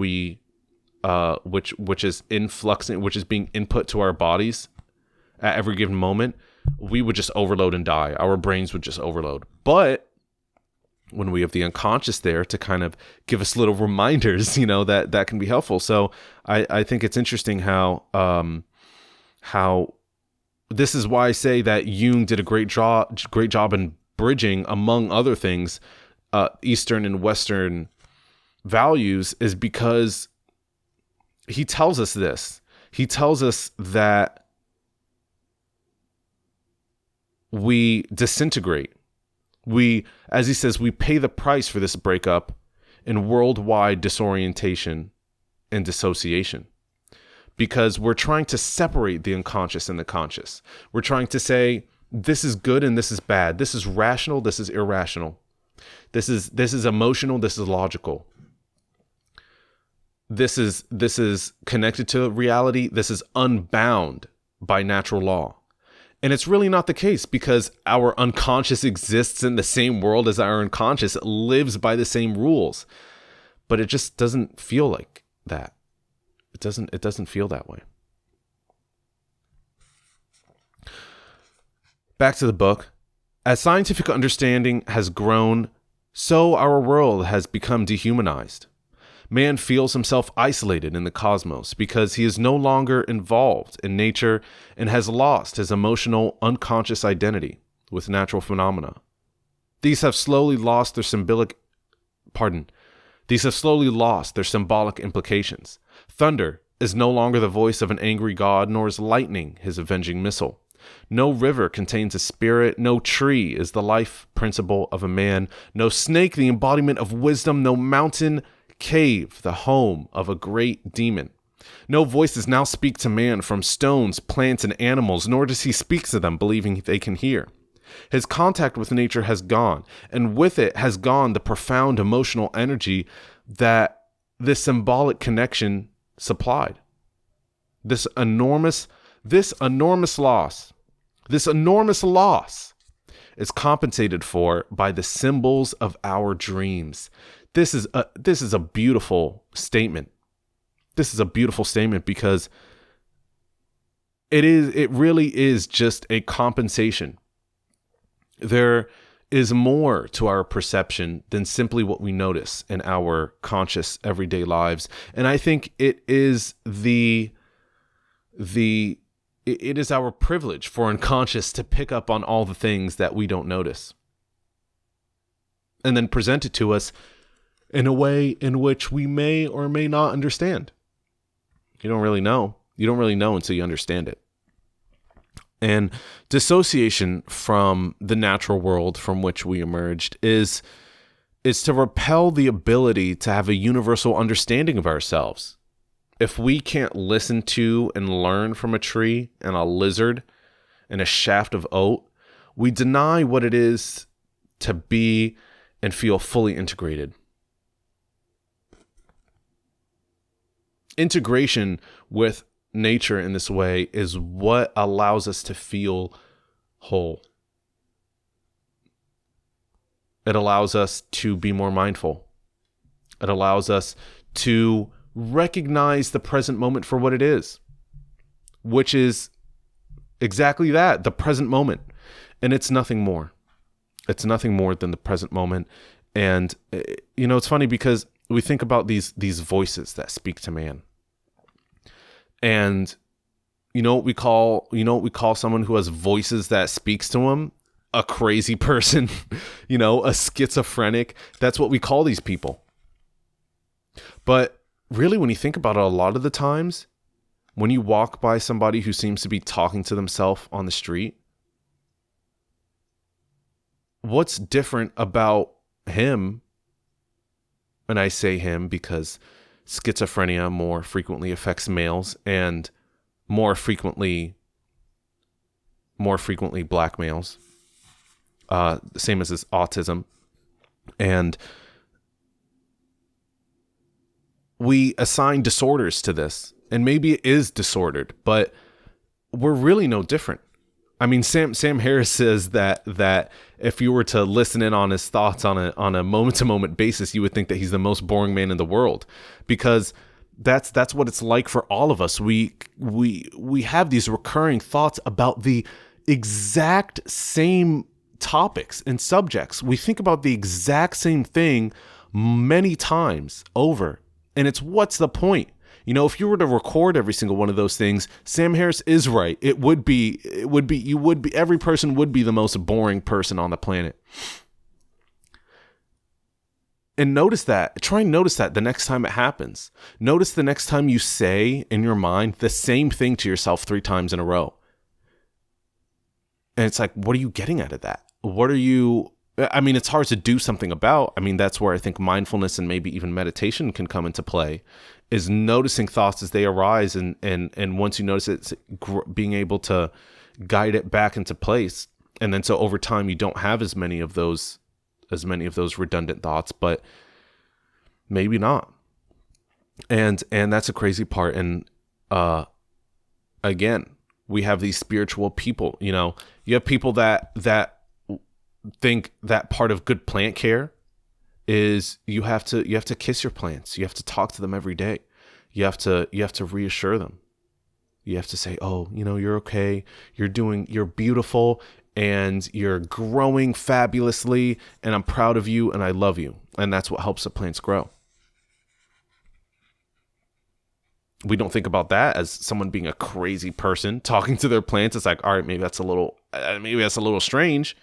is influxing, which is being input to our bodies at every given moment, we would just overload and die. Our brains would just overload. But when we have the unconscious there to kind of give us little reminders, that can be helpful. So I think it's interesting how this is why I say that Jung did a great job in bridging, among other things, Eastern and Western values, is because he tells us this. He tells us that we disintegrate. We, as he says, we pay the price for this breakup in worldwide disorientation and dissociation, because we're trying to separate the unconscious and the conscious. We're trying to say, this is good and this is bad. This is rational. This is irrational. This is emotional. This is logical. This is connected to reality. This is unbound by natural law. And it's really not the case, because our unconscious exists in the same world as our unconscious. It lives by the same rules, but it just doesn't feel like that. It doesn't feel that way. Back to the book. As scientific understanding has grown, so our world has become dehumanized. Man feels himself isolated in the cosmos because he is no longer involved in nature and has lost his emotional, unconscious identity with natural phenomena. These have slowly lost their symbolic implications. Thunder is no longer the voice of an angry god, nor is lightning his avenging missile. No river contains a spirit, no tree is the life principle of a man, no snake the embodiment of wisdom, no mountain cave the home of a great demon. No voices now speak to man from stones, plants, and animals, nor does he speak to them believing they can hear. His contact with nature has gone, and with it has gone the profound emotional energy that this symbolic connection supplied. This enormous loss is compensated for by the symbols of our dreams. This is a beautiful statement. This is a beautiful statement because it really is just a compensation. There is more to our perception than simply what we notice in our conscious everyday lives. And I think it is it is our privilege for unconscious to pick up on all the things that we don't notice and then present it to us in a way in which we may or may not understand. You don't really know. You don't really know until you understand it. And dissociation from the natural world from which we emerged is to repel the ability to have a universal understanding of ourselves. If we can't listen to and learn from a tree and a lizard and a shaft of oat, we deny what it is to be and feel fully integrated. Integration with nature in this way is what allows us to feel whole. It allows us to be more mindful. It allows us to recognize the present moment for what it is, which is exactly that, the present moment. And it's nothing more. It's nothing more than the present moment. And, it's funny because we think about these voices that speak to man. And you know what we call someone who has voices that speaks to him? A crazy person, a schizophrenic. That's what we call these people. But really, when you think about it, a lot of the times when you walk by somebody who seems to be talking to themselves on the street, what's different about him? And I say him because schizophrenia more frequently affects males and more frequently black males. Same as his autism. And we assign disorders to this. And maybe it is disordered, but we're really no different. I mean, Sam Harris says that if you were to listen in on his thoughts on a moment-to-moment basis, you would think that he's the most boring man in the world, because that's what it's like for all of us. We have these recurring thoughts about the exact same topics and subjects. We think about the exact same thing many times over, and it's what's the point? If you were to record every single one of those things, Sam Harris is right. Every person would be the most boring person on the planet. And try and notice that the next time it happens. Notice the next time you say in your mind the same thing to yourself 3 times in a row. And it's like, what are you getting out of that? It's hard to do something about. That's where I think mindfulness and maybe even meditation can come into play, is noticing thoughts as they arise. And once you notice it, it's being able to guide it back into place. And then so over time, you don't have as many of those redundant thoughts, but maybe not. And that's a crazy part. And again, we have these spiritual people. You have people that think that part of good plant care is you have to kiss your plants. You have to talk to them every day. You have to reassure them. You have to say, oh, you're okay. You're beautiful, and you're growing fabulously, and I'm proud of you, and I love you. And that's what helps the plants grow. We don't think about that as someone being a crazy person talking to their plants. It's like, all right, maybe that's a little strange,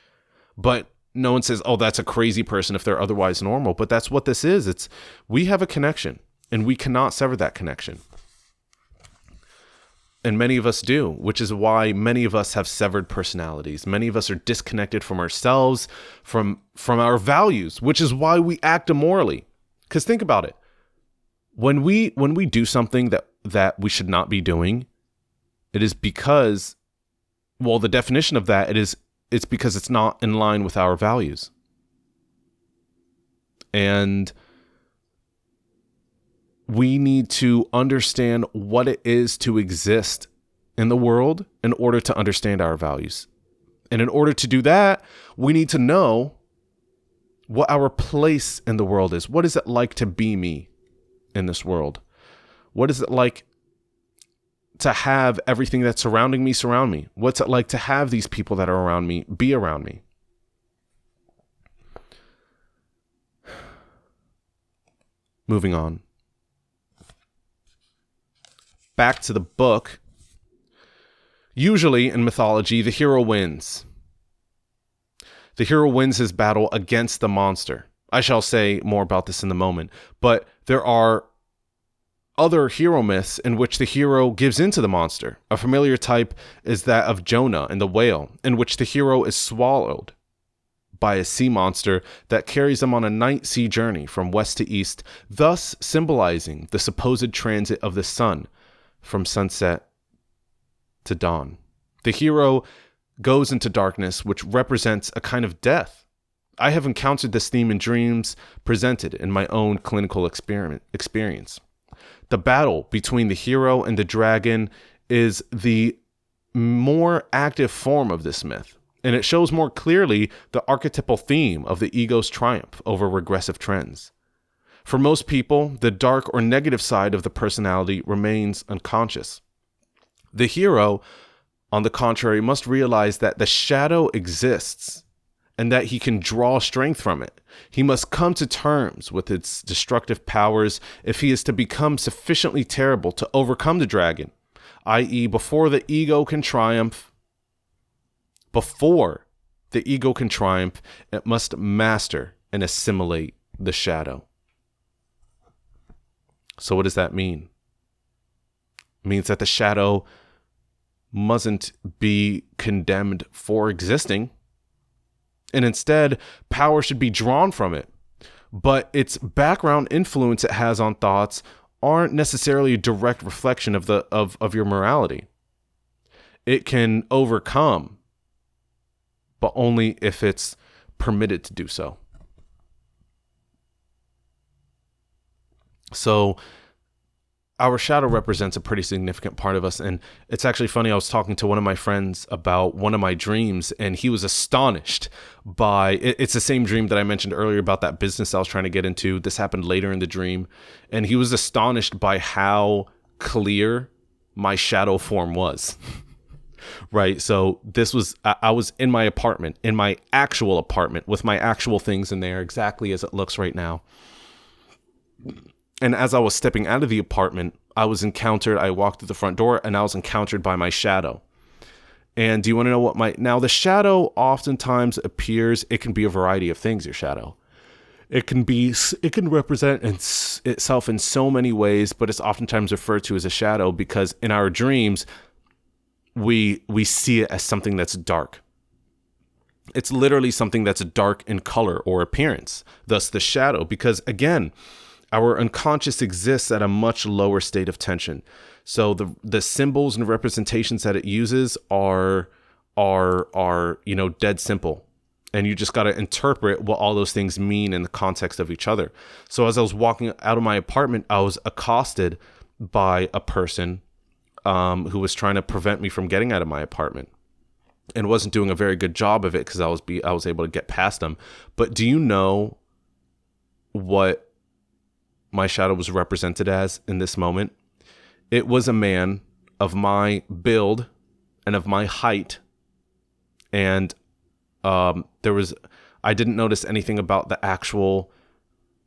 but no one says, oh, that's a crazy person if they're otherwise normal. But that's what this is. We have a connection, and we cannot sever that connection. And many of us do, which is why many of us have severed personalities. Many of us are disconnected from ourselves, from our values, which is why we act immorally. Because think about it. When we do something that we should not be doing, it is because, well, the definition of that, it's because it's not in line with our values. And we need to understand what it is to exist in the world in order to understand our values. And in order to do that, we need to know what our place in the world is. What is it like to be me in this world? What is it like to have everything that's surrounding me surround me? What's it like to have these people that are around me be around me? Moving on. Back to the book. Usually in mythology, the hero wins. The hero wins his battle against the monster. I shall say more about this in a moment, but there are other hero myths in which the hero gives in to the monster. A familiar type is that of Jonah and the whale, in which the hero is swallowed by a sea monster that carries him on a night sea journey from west to east, thus symbolizing the supposed transit of the sun from sunset to dawn. The hero goes into darkness, which represents a kind of death. I have encountered this theme in dreams presented in my own clinical experience. The battle between the hero and the dragon is the more active form of this myth, and it shows more clearly the archetypal theme of the ego's triumph over regressive trends. For most people, the dark or negative side of the personality remains unconscious. The hero, on the contrary, must realize that the shadow exists and that he can draw strength from it. He must come to terms with its destructive powers if he is to become sufficiently terrible to overcome the dragon, i.e., before the ego can triumph. Before the ego can triumph, it must master and assimilate the shadow. So what does that mean? It means that the shadow mustn't be condemned for existing, and instead, power should be drawn from it. But its background influence it has on thoughts aren't necessarily a direct reflection of your morality. It can overcome, but only if it's permitted to do so. So our shadow represents a pretty significant part of us. And it's actually funny. I was talking to one of my friends about one of my dreams, and he was astonished by it's the same dream that I mentioned earlier about that business I was trying to get into. This happened later in the dream. And he was astonished by how clear my shadow form was. Right. So I was in my apartment, in my actual apartment with my actual things in there, exactly as it looks right now. And as I was stepping out of the apartment, I walked through the front door and I was encountered by my shadow. And do you want to know now the shadow oftentimes appears, it can be a variety of things, your shadow. It can represent itself in so many ways, but it's oftentimes referred to as a shadow because in our dreams, we see it as something that's dark. It's literally something that's dark in color or appearance, thus the shadow, because again, our unconscious exists at a much lower state of tension. So the symbols and representations that it uses are dead simple. And you just got to interpret what all those things mean in the context of each other. So as I was walking out of my apartment, I was accosted by a person who was trying to prevent me from getting out of my apartment, and wasn't doing a very good job of it because I was able to get past them. But do you know what my shadow was represented as in this moment? It was a man of my build and of my height, and I didn't notice anything about the actual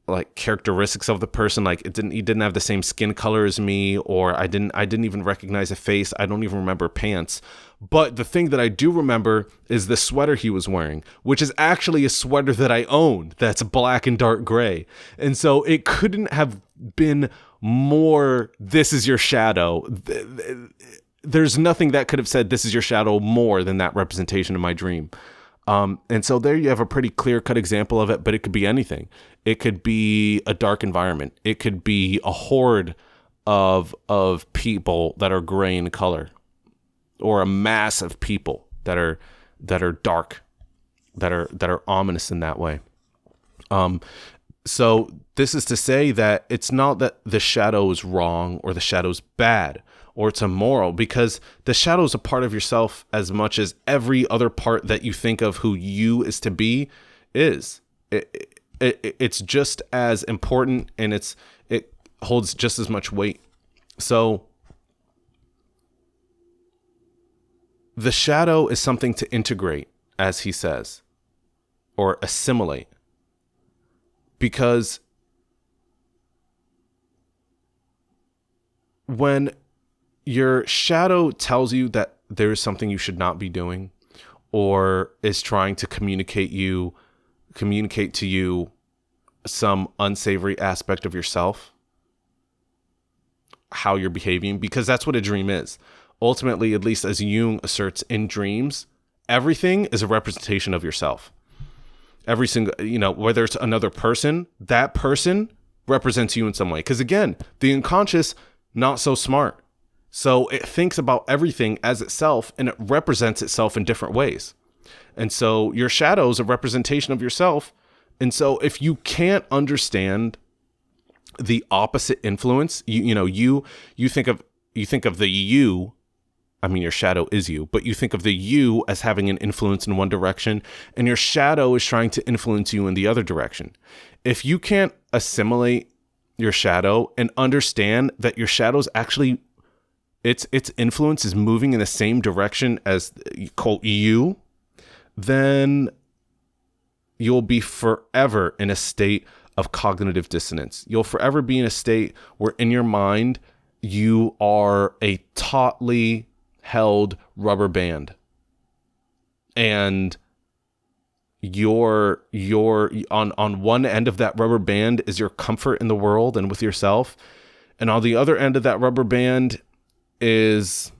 like characteristics of the person. Like he didn't have the same skin color as me, or I didn't even recognize a face. I don't even remember pants. But the thing that I do remember is the sweater he was wearing, which is actually a sweater that I own that's black and dark gray. And so it couldn't have been more, this is your shadow. There's nothing that could have said this is your shadow more than that representation of my dream. And so there you have a pretty clear-cut example of it, but it could be anything. It could be a dark environment. It could be a horde of people that are gray in color, or a mass of people that are dark, that are ominous in that way. So this is to say that it's not that the shadow is wrong or the shadow's bad or it's immoral, because the shadow is a part of yourself as much as every other part that you think of who you is to be is. It's just as important, and it holds just as much weight. So the shadow is something to integrate, as he says, or assimilate, because when your shadow tells you that there is something you should not be doing, or is trying to communicate to you some unsavory aspect of yourself, how you're behaving, because that's what a dream is. Ultimately, at least as Jung asserts in dreams, everything is a representation of yourself. Every single, whether it's another person, that person represents you in some way. Because again, the unconscious, not so smart. So it thinks about everything as itself, and it represents itself in different ways. And so your shadow is a representation of yourself. And so if you can't understand the opposite influence, you think of the you, I mean, your shadow is you, but you think of the you as having an influence in one direction, and your shadow is trying to influence you in the other direction. If you can't assimilate your shadow and understand that your shadow's actually, its influence is moving in the same direction as quote you, then you'll be forever in a state of cognitive dissonance. You'll forever be in a state where in your mind you are a tautly held rubber band, and you're on one end of that rubber band is your comfort in the world and with yourself, and on the other end of that rubber band is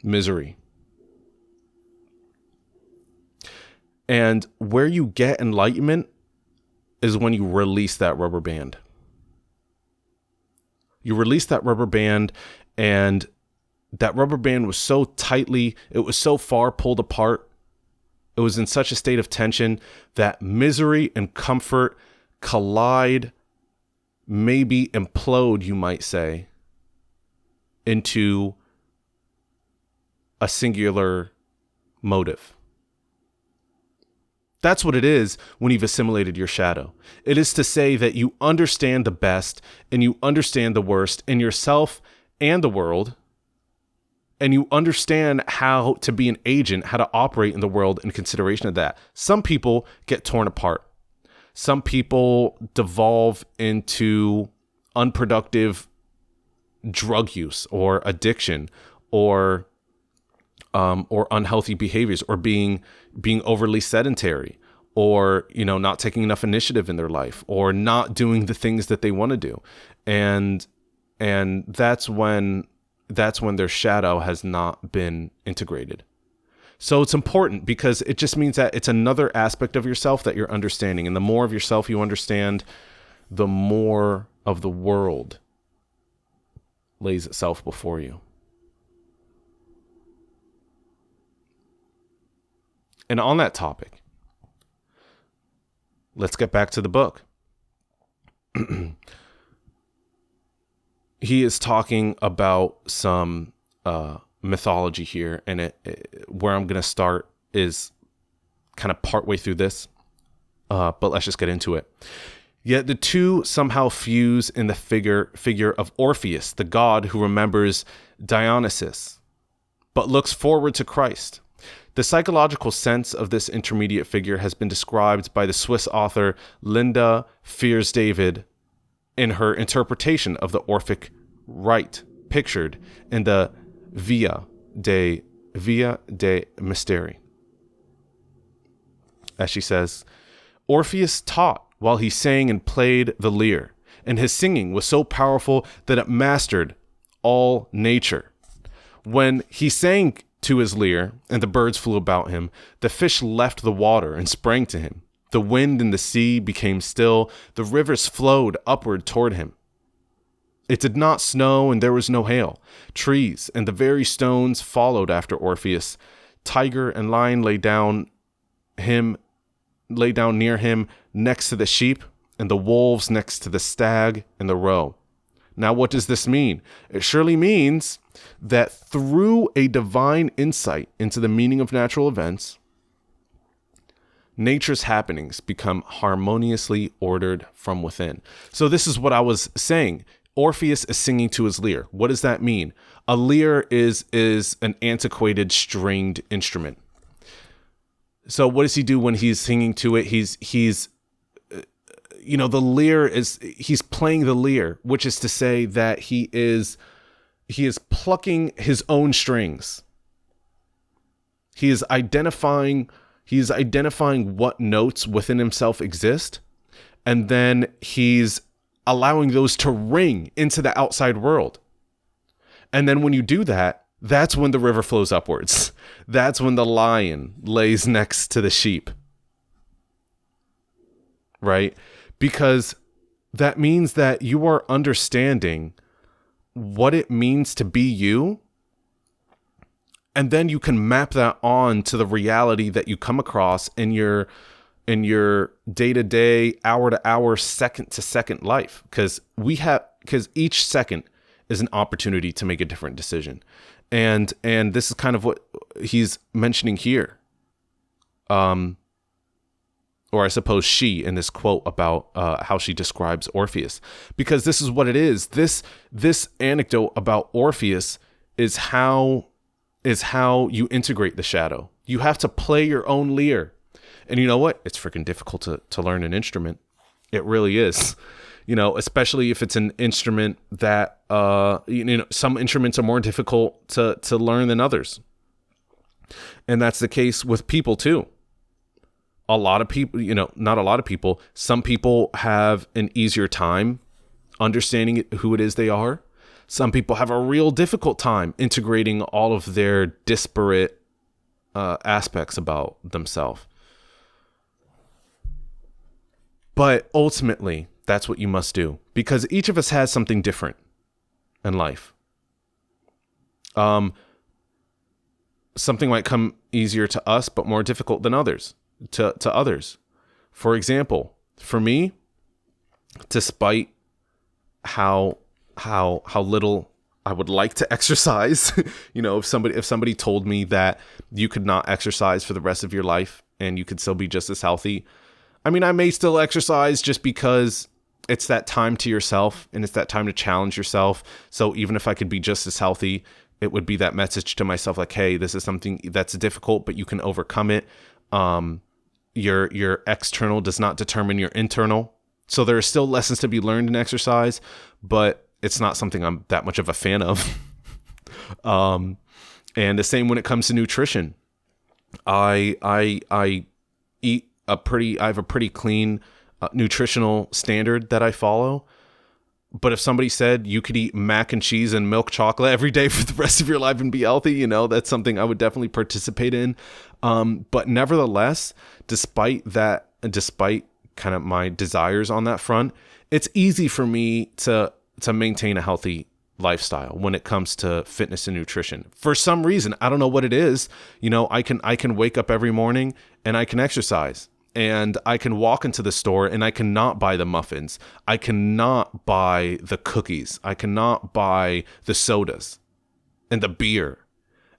misery. And where you get enlightenment is when you release that rubber band. You release that rubber band, and that rubber band was so tightly, it was so far pulled apart, it was in such a state of tension that misery and comfort collide, maybe implode, you might say, into a singular motive. That's what it is when you've assimilated your shadow. It is to say that you understand the best and you understand the worst in yourself and the world, and you understand how to be an agent, how to operate in the world in consideration of that. Some people get torn apart. Some people devolve into unproductive drug use or addiction or unhealthy behaviors, or being overly sedentary, or not taking enough initiative in their life, or not doing the things that they want to do, and that's when their shadow has not been integrated. So it's important because it just means that it's another aspect of yourself that you're understanding. And the more of yourself you understand, the more of the world lays itself before you. And on that topic, let's get back to the book. He is talking about some mythology here, and where I'm going to start is kind of partway through this, but let's just get into it. Yet the two somehow fuse in the figure of Orpheus, the god who remembers Dionysus, but looks forward to Christ. The psychological sense of this intermediate figure has been described by the Swiss author Linda Fears-David in her interpretation of the Orphic rite pictured in the Via de Mysteri. As she says, Orpheus taught while he sang and played the lyre, and his singing was so powerful that it mastered all nature. When he sang to his lyre, and the birds flew about him, the fish left the water and sprang to him. The wind and the sea became still, the rivers flowed upward toward him. It did not snow, and there was no hail. Trees and the very stones followed after Orpheus. Tiger and lion lay down near him next to the sheep, and the wolves next to the stag and the roe. Now, what does this mean? It surely means that through a divine insight into the meaning of natural events, nature's happenings become harmoniously ordered from within. So this is what I was saying. Orpheus is singing to his lyre. What does that mean? A lyre is an antiquated stringed instrument. So what does he do when he's singing to it? He's the lyre he's playing the lyre, which is to say that he is plucking his own strings. He is identifying what notes within himself exist, and then he's allowing those to ring into the outside world. And then when you do that, that's when the river flows upwards. That's when the lion lays next to the sheep. Right? Because that means that you are understanding what it means to be you. And then you can map that on to the reality that you come across in your day-to-day, hour-to-hour, second-to-second life. Because each second is an opportunity to make a different decision. And this is kind of what he's mentioning here. Or I suppose she, in this quote about how she describes Orpheus. Because this is what it is. This anecdote about Orpheus is how you integrate the shadow. You have to play your own lyre. And you know what? It's freaking difficult to learn an instrument. It really is. Especially if it's an instrument that, some instruments are more difficult to learn than others. And that's the case with people too. A lot of people, not a lot of people, some people have an easier time understanding who it is they are. Some people have a real difficult time integrating all of their disparate aspects about themselves. But ultimately, that's what you must do, because each of us has something different in life. Something might come easier to us, but more difficult than others. To others. For example, for me, despite how little I would like to exercise, if somebody told me that you could not exercise for the rest of your life and you could still be just as healthy, I may still exercise just because it's that time to yourself and it's that time to challenge yourself. So even if I could be just as healthy, it would be that message to myself like, hey, this is something that's difficult, but you can overcome it. Your external does not determine your internal. So there are still lessons to be learned in exercise, but it's not something I'm that much of a fan of. And the same when it comes to nutrition. I have a pretty clean nutritional standard that I follow. But if somebody said you could eat mac and cheese and milk chocolate every day for the rest of your life and be healthy, that's something I would definitely participate in. But nevertheless, despite kind of my desires on that front, it's easy for me to maintain a healthy lifestyle when it comes to fitness and nutrition. For some reason, I don't know what it is. I can wake up every morning and I can exercise. And I can walk into the store and I cannot buy the muffins. I cannot buy the cookies. I cannot buy the sodas and the beer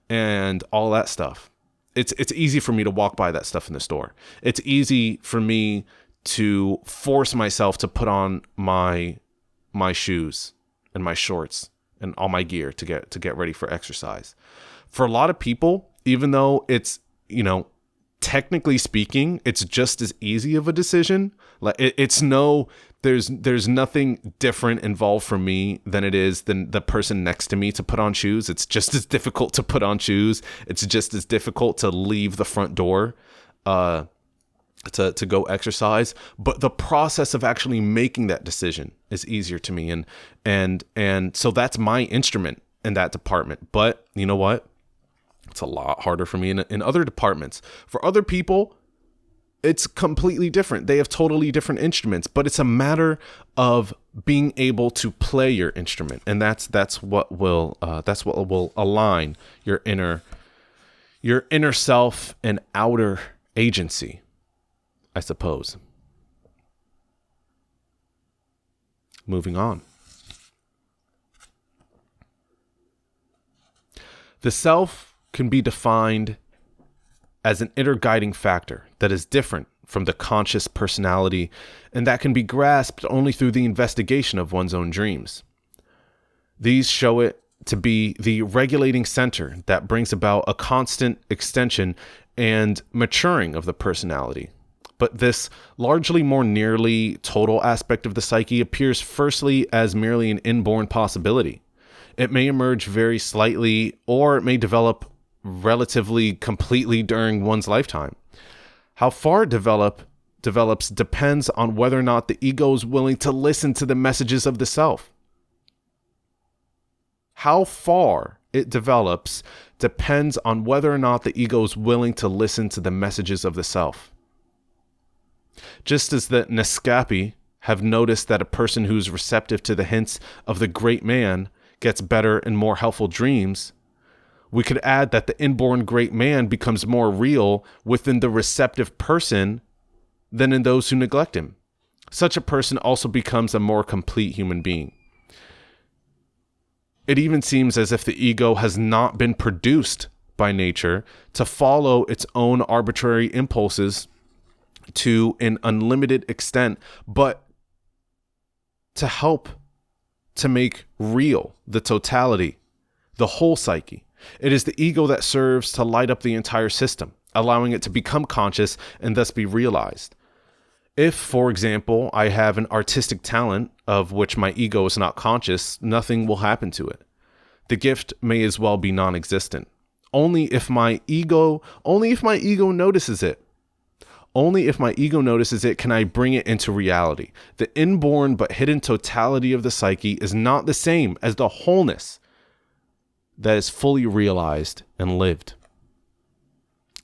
and all that stuff. It's easy for me to walk by that stuff in the store. It's easy for me to force myself to put on my shoes and my shorts and all my gear to get ready for exercise. For a lot of people, even though it's, technically speaking, it's just as easy of a decision. Like there's nothing different involved for me than the person next to me to put on shoes. It's just as difficult to put on shoes. It's just as difficult to leave the front door, to go exercise. But the process of actually making that decision is easier to me. And so that's my instrument in that department. But you know what? It's a lot harder for me in other departments. For other people, it's completely different. They have totally different instruments, but it's a matter of being able to play your instrument, and that's what will align your inner self and outer agency, I suppose. Moving on. The self can be defined as an inner guiding factor that is different from the conscious personality, and that can be grasped only through the investigation of one's own dreams. These show it to be the regulating center that brings about a constant extension and maturing of the personality. But this largely more nearly total aspect of the psyche appears firstly as merely an inborn possibility. It may emerge very slightly, or it may develop relatively completely during one's lifetime. How far it develops depends on whether or not the ego is willing to listen to the messages of the self. How far it develops depends on whether or not the ego is willing to listen to the messages of the self. Just as the Nescapi have noticed that a person who's receptive to the hints of the great man gets better and more helpful dreams, we could add that the inborn great man becomes more real within the receptive person than in those who neglect him. Such a person also becomes a more complete human being. It even seems as if the ego has not been produced by nature to follow its own arbitrary impulses to an unlimited extent, but to help to make real the totality, the whole psyche. It is the ego that serves to light up the entire system, allowing it to become conscious and thus be realized. If, for example, I have an artistic talent of which my ego is not conscious, nothing will happen to it. The gift may as well be non-existent. Only if my ego notices it. Only if my ego notices it can I bring it into reality. The inborn but hidden totality of the psyche is not the same as the wholeness that is fully realized and lived.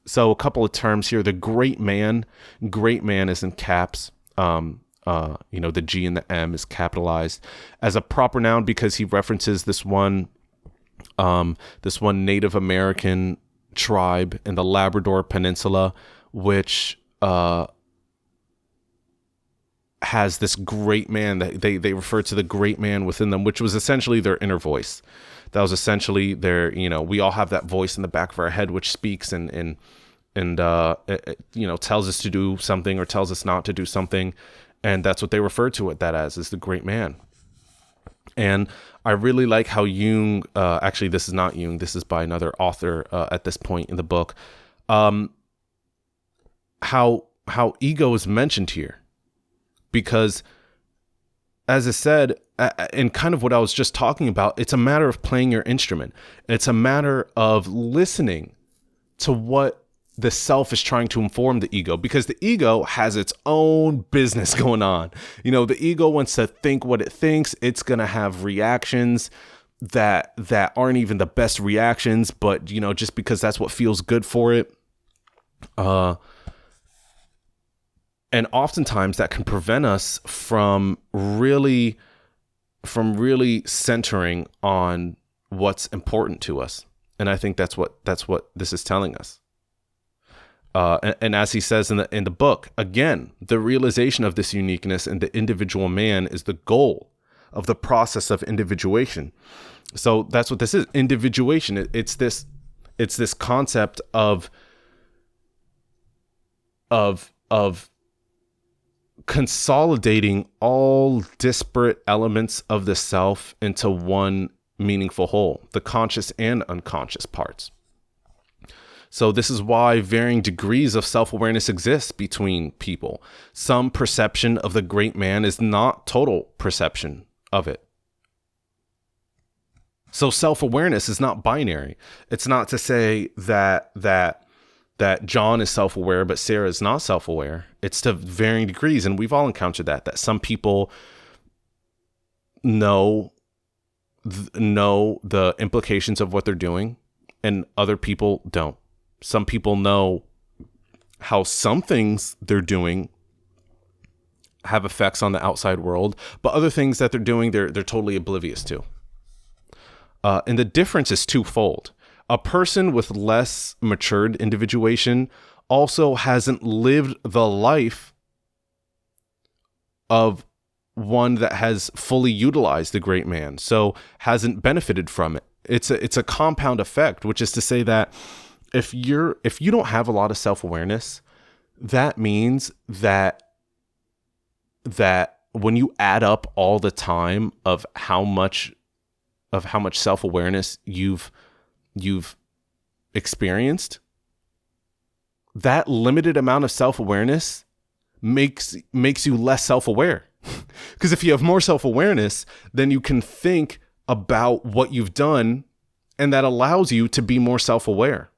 So a couple of terms here. The great man is in caps. The G and the M is capitalized as a proper noun because he references this one Native American tribe in the Labrador Peninsula, which has this great man that they refer to the great man within them, which was essentially their inner voice. That was essentially their, we all have that voice in the back of our head which speaks and tells us to do something or tells us not to do something. And that's what they refer to it that as, is the great man. And I really like how Jung, actually this is not Jung, this is by another author at this point in the book, how ego is mentioned here. Because as I said, and kind of what I was just talking about, it's a matter of playing your instrument. It's a matter of listening to what the self is trying to inform the ego, because the ego has its own business going on. The ego wants to think what it thinks. It's going to have reactions that aren't even the best reactions, but just because that's what feels good for it. And oftentimes that can prevent us from really centering on what's important to us. And I think that's what this is telling us. And as he says in the book, again, the realization of this uniqueness in the individual man is the goal of the process of individuation. So that's what this is, individuation. It's this concept of consolidating all disparate elements of the self into one meaningful whole, the conscious and unconscious parts. So this is why varying degrees of self-awareness exists between people. Some perception of the great man is not total perception of it. So self-awareness is not binary. It's not to say that John is self-aware, but Sarah is not self-aware. It's to varying degrees. And we've all encountered that some people know the implications of what they're doing and other people don't. Some people know how some things they're doing have effects on the outside world, but other things that they're doing, they're totally oblivious to. And the difference is twofold. A person with less matured individuation also hasn't lived the life of one that has fully utilized the great man, so hasn't benefited from it. It's a compound effect, which is to say that if you don't have a lot of self-awareness, that means that when you add up all the time of how much self-awareness you've experienced, that limited amount of self-awareness makes you less self-aware. Because if you have more self-awareness, then you can think about what you've done, and that allows you to be more self-aware.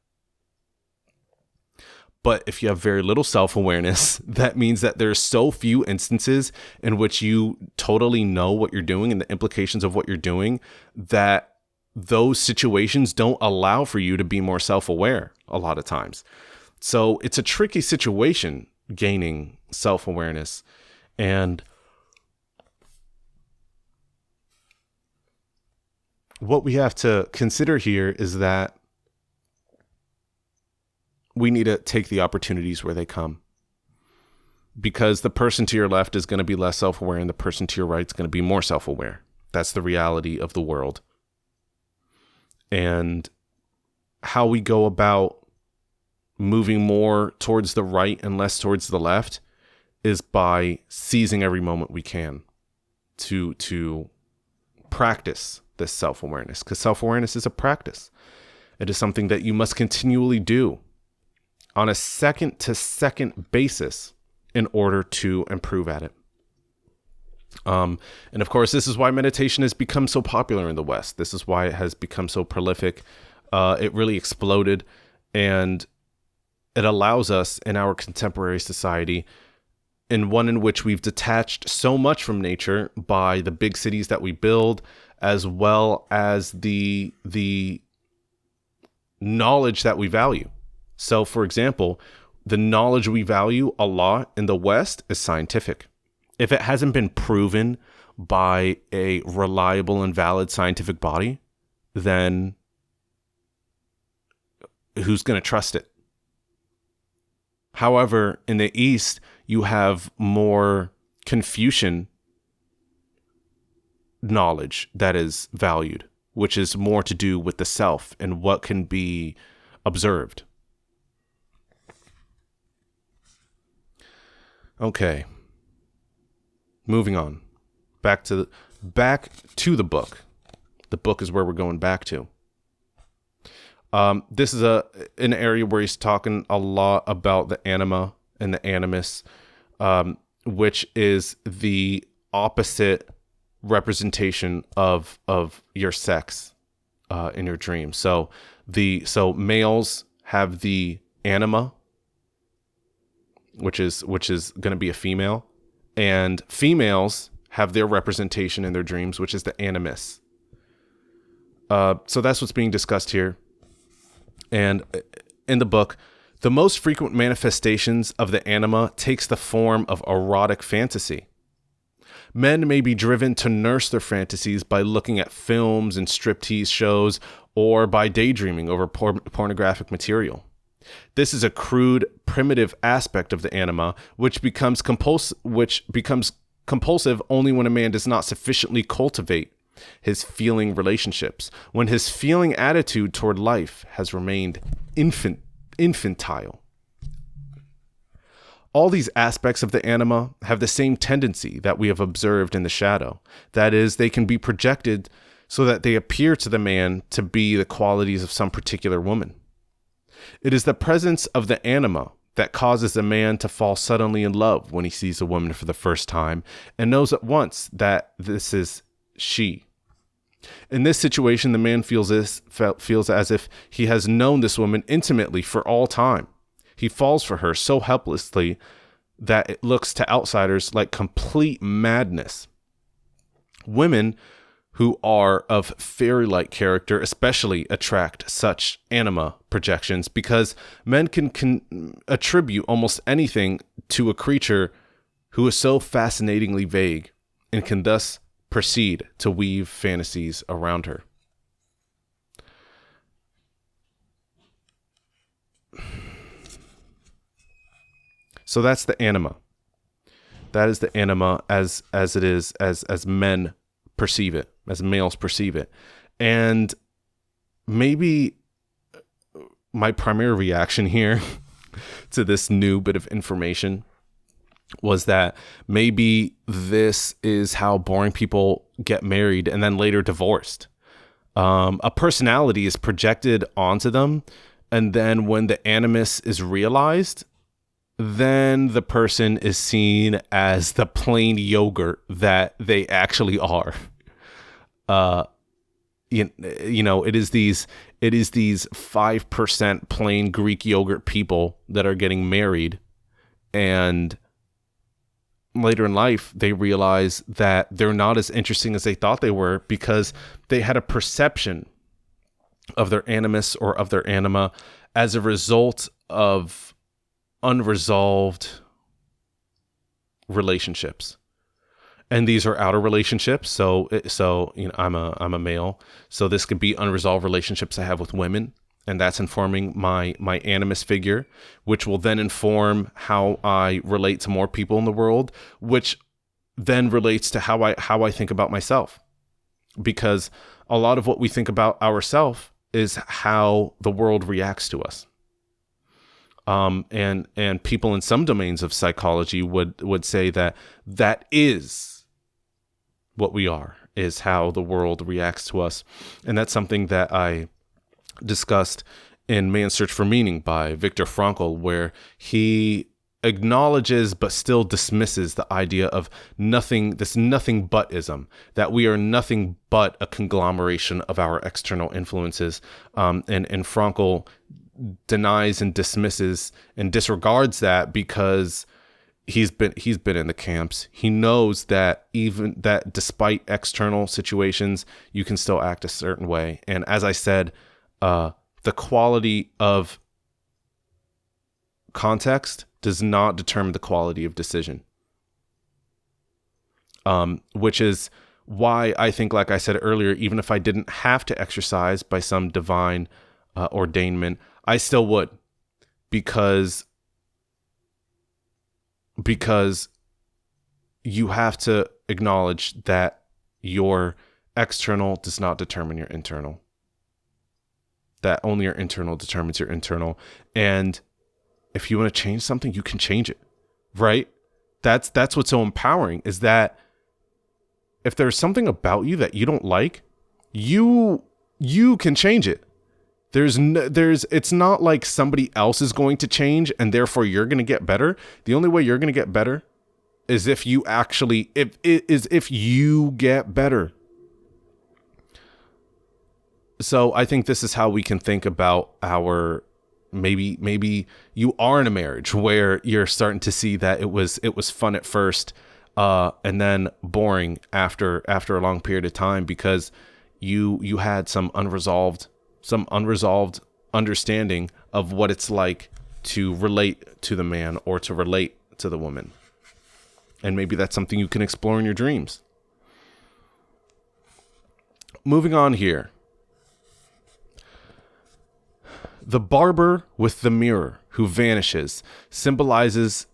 But if you have very little self-awareness, that means that there's so few instances in which you totally know what you're doing and the implications of what you're doing, that those situations don't allow for you to be more self-aware a lot of times. So it's a tricky situation, gaining self-awareness. And what we have to consider here is that we need to take the opportunities where they come, because the person to your left is going to be less self-aware and the person to your right is going to be more self-aware. That's the reality of the world. And how we go about moving more towards the right and less towards the left is by seizing every moment we can to practice this self-awareness, because self-awareness is a practice. It is something that you must continually do on a second-to-second basis in order to improve at it. And of course, this is why meditation has become so popular in the West. This is why it has become so prolific. It really exploded, and it allows us in our contemporary society, in one in which we've detached so much from nature by the big cities that we build, as well as the knowledge that we value. So, for example, the knowledge we value a lot in the West is scientific. If it hasn't been proven by a reliable and valid scientific body, then who's going to trust it? However, in the East, you have more Confucian knowledge that is valued, which is more to do with the self and what can be observed. Okay. Moving on. Back to the book. The book is where we're going back to. This is an area where he's talking a lot about the anima and the animus, which is the opposite representation of your sex in your dream. So males have the anima, which is going to be a female, and females have their representation in their dreams, which is the animus. So that's what's being discussed here. And in the book, the most frequent manifestations of the anima takes the form of erotic fantasy. Men may be driven to nurse their fantasies by looking at films and striptease shows, or by daydreaming over pornographic material. This is a crude, primitive aspect of the anima, which becomes compulsive only when a man does not sufficiently cultivate his feeling relationships, when his feeling attitude toward life has remained infantile. All these aspects of the anima have the same tendency that we have observed in the shadow. That is, they can be projected so that they appear to the man to be the qualities of some particular woman. It is the presence of the anima that causes a man to fall suddenly in love when he sees a woman for the first time and knows at once that this is she. In this situation, the man feels as if he has known this woman intimately for all time. He falls for her so helplessly that it looks to outsiders like complete madness. Women who are of fairy-like character especially attract such anima projections, because men can attribute almost anything to a creature who is so fascinatingly vague, and can thus proceed to weave fantasies around her. So that's the anima. That is the anima as it is, as men perceive it, as males perceive it. And maybe my primary reaction here to this new bit of information was that maybe this is how boring people get married and then later divorced. A personality is projected onto them, and then when the animus is realized, then the person is seen as the plain yogurt that they actually are. You know, it is these 5% plain Greek yogurt people that are getting married, and later in life, they realize that they're not as interesting as they thought they were, because they had a perception of their animus or of their anima as a result of unresolved relationships. And these are outer relationships. So you know, I'm a male, so this could be unresolved relationships I have with women, and that's informing my animus figure, which will then inform how I relate to more people in the world, which then relates to how I think about myself. Because a lot of what we think about ourselves is how the world reacts to us. And people in some domains of psychology would say that is what we are, is how the world reacts to us. And that's something that I discussed in Man's Search for Meaning by Viktor Frankl, where he acknowledges but still dismisses the idea of nothing butism, that we are nothing but a conglomeration of our external influences. And Frankl denies and dismisses and disregards that, because he's been in the camps. He knows that even that despite external situations, you can still act a certain way. And as I said, the quality of context does not determine the quality of decision. Which is why I think, like I said earlier, even if I didn't have to exercise by some divine ordainment, I still would, because you have to acknowledge that your external does not determine your internal. That only your internal determines your internal. And if you want to change something, you can change it, right? That's what's so empowering, is that if there's something about you that you don't like, you can change it. It's not like somebody else is going to change and therefore you're going to get better. The only way you're going to get better is if you get better. So I think this is how we can think about our maybe you are in a marriage where you're starting to see that it was fun at first, and then boring after a long period of time, because you had some unresolved understanding of what it's like to relate to the man or to relate to the woman. And maybe that's something you can explore in your dreams. Moving on here. The barber with the mirror who vanishes symbolizes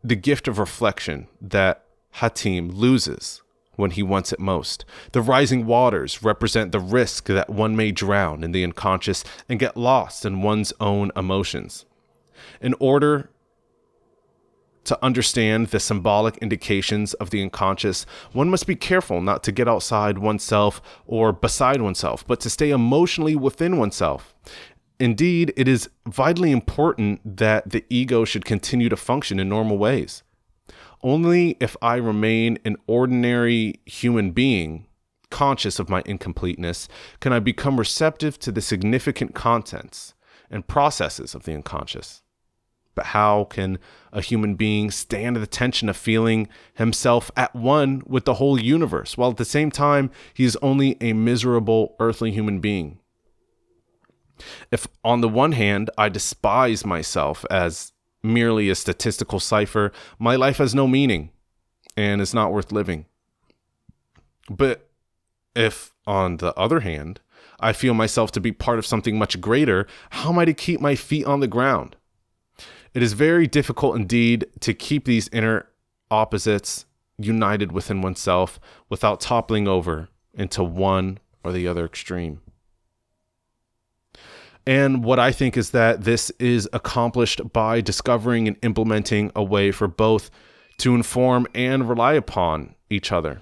the gift of reflection that Hatim loses when he wants it most. The rising waters represent the risk that one may drown in the unconscious and get lost in one's own emotions. In order to understand the symbolic indications of the unconscious, one must be careful not to get outside oneself or beside oneself, but to stay emotionally within oneself. Indeed, it is vitally important that the ego should continue to function in normal ways. Only if I remain an ordinary human being, conscious of my incompleteness, can I become receptive to the significant contents and processes of the unconscious. But how can a human being stand the tension of feeling himself at one with the whole universe, while at the same time he is only a miserable earthly human being? If on the one hand I despise myself as merely a statistical cipher, my life has no meaning and is not worth living. But if, on the other hand, I feel myself to be part of something much greater, how am I to keep my feet on the ground? It is very difficult indeed to keep these inner opposites united within oneself without toppling over into one or the other extreme. And what I think is that this is accomplished by discovering and implementing a way for both to inform and rely upon each other.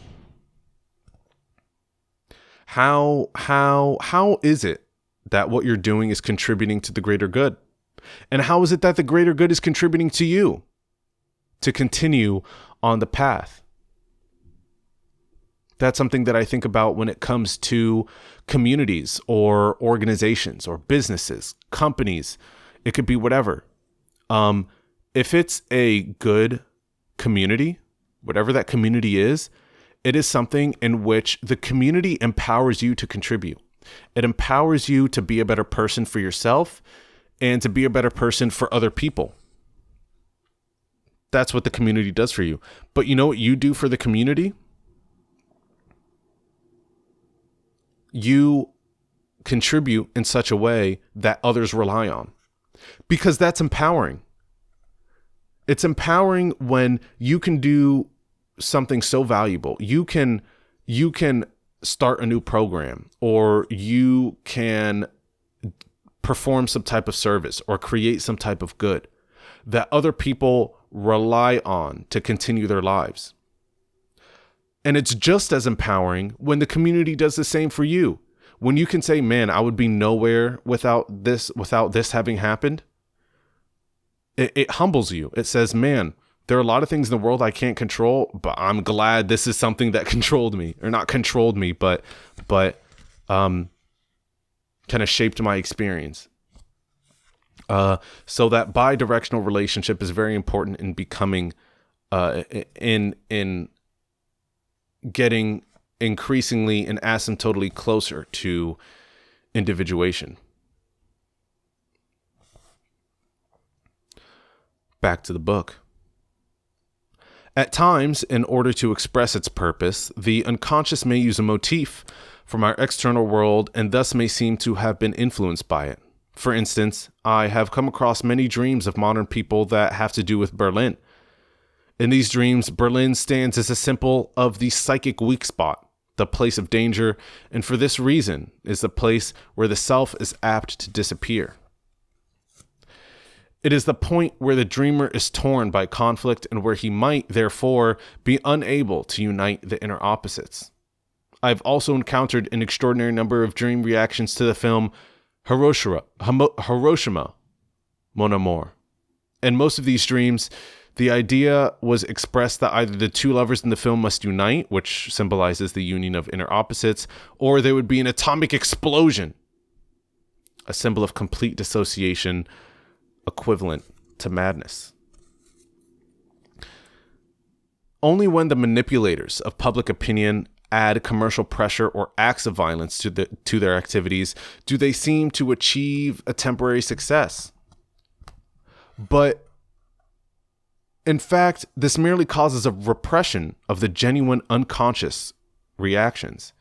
How is it that what you're doing is contributing to the greater good? And how is it that the greater good is contributing to you to continue on the path? That's something that I think about when it comes to communities or organizations or businesses, companies. It could be whatever. If it's a good community, whatever that community is, it is something in which the community empowers you to contribute. It empowers you to be a better person for yourself and to be a better person for other people. That's what the community does for you. But you know what you do for the community? You contribute in such a way that others rely on, because that's empowering. It's empowering when you can do something so valuable. You can start a new program, or you can perform some type of service or create some type of good that other people rely on to continue their lives. And it's just as empowering when the community does the same for you. When you can say, man, I would be nowhere without this having happened. It humbles you. It says, man, there are a lot of things in the world I can't control, but I'm glad this is something that controlled me, or not controlled me, but kind of shaped my experience. So that bi-directional relationship is very important in becoming, in getting increasingly and asymptotally closer to individuation. Back to the book. At times, in order to express its purpose, the unconscious may use a motif from our external world and thus may seem to have been influenced by it. For instance, I have come across many dreams of modern people that have to do with Berlin. In these dreams, Berlin stands as a symbol of the psychic weak spot, the place of danger, and for this reason is the place where the self is apt to disappear. It is the point where the dreamer is torn by conflict and where he might, therefore, be unable to unite the inner opposites. I've also encountered an extraordinary number of dream reactions to the film Hiroshima, Mon Amour. In most of these dreams, the idea was expressed that either the two lovers in the film must unite, which symbolizes the union of inner opposites, or there would be an atomic explosion. a symbol of complete dissociation equivalent to madness. Only when the manipulators of public opinion add commercial pressure or acts of violence to their activities do they seem to achieve a temporary success. But in fact, this merely causes a repression of the genuine unconscious reactions.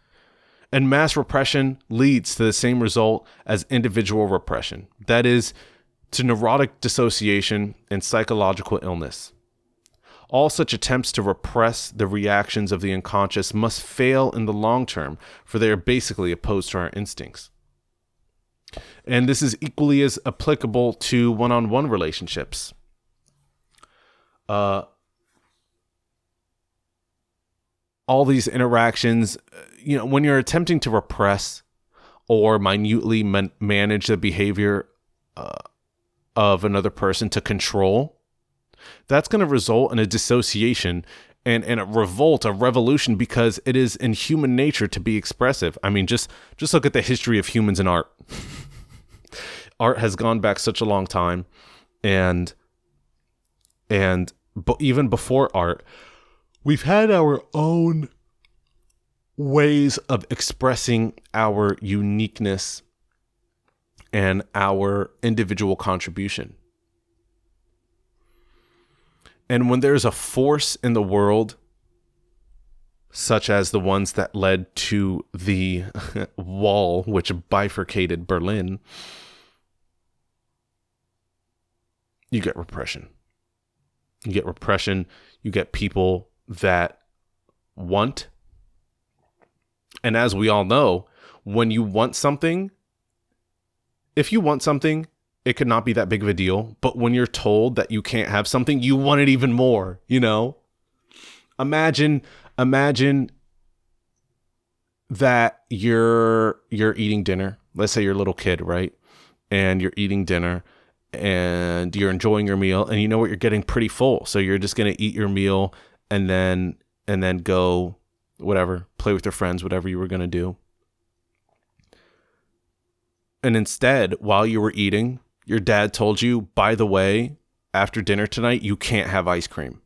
And mass repression leads to the same result as individual repression. That is, to neurotic dissociation and psychological illness. All such attempts to repress the reactions of the unconscious must fail in the long term, for they are basically opposed to our instincts. And this is equally as applicable to one-on-one relationships. All these interactions, when you're attempting to repress or minutely manage the behavior of another person to control, that's going to result in a dissociation and a revolt, a revolution, because it is in human nature to be expressive. I mean, just look at the history of humans in art. Art has gone back such a long time, and even before art, we've had our own ways of expressing our uniqueness and our individual contribution. And when there's a force in the world, such as the ones that led to the wall which bifurcated Berlin, you get repression. You get repression. You get people that want. And as we all know, when you want something, if you want something, it could not be that big of a deal. But when you're told that you can't have something, you want it even more, Imagine that you're eating dinner. Let's say you're a little kid, right? And you're eating dinner and you're enjoying your meal, and you know what, you're getting pretty full. So you're just going to eat your meal and then go whatever, play with your friends, whatever you were going to do. And instead, while you were eating, your dad told you, by the way, after dinner tonight, you can't have ice cream.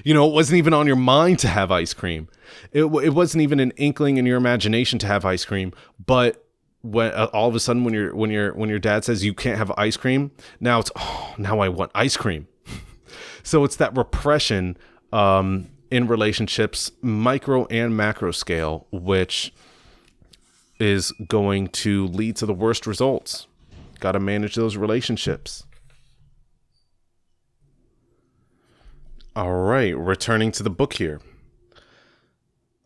It wasn't even on your mind to have ice cream. It wasn't even an inkling in your imagination to have ice cream. But when all of a sudden, when your dad says you can't have ice cream, now it's, now I want ice cream. So it's that repression in relationships, micro and macro scale, which is going to lead to the worst results. Got to manage those relationships. All right, returning to the book here.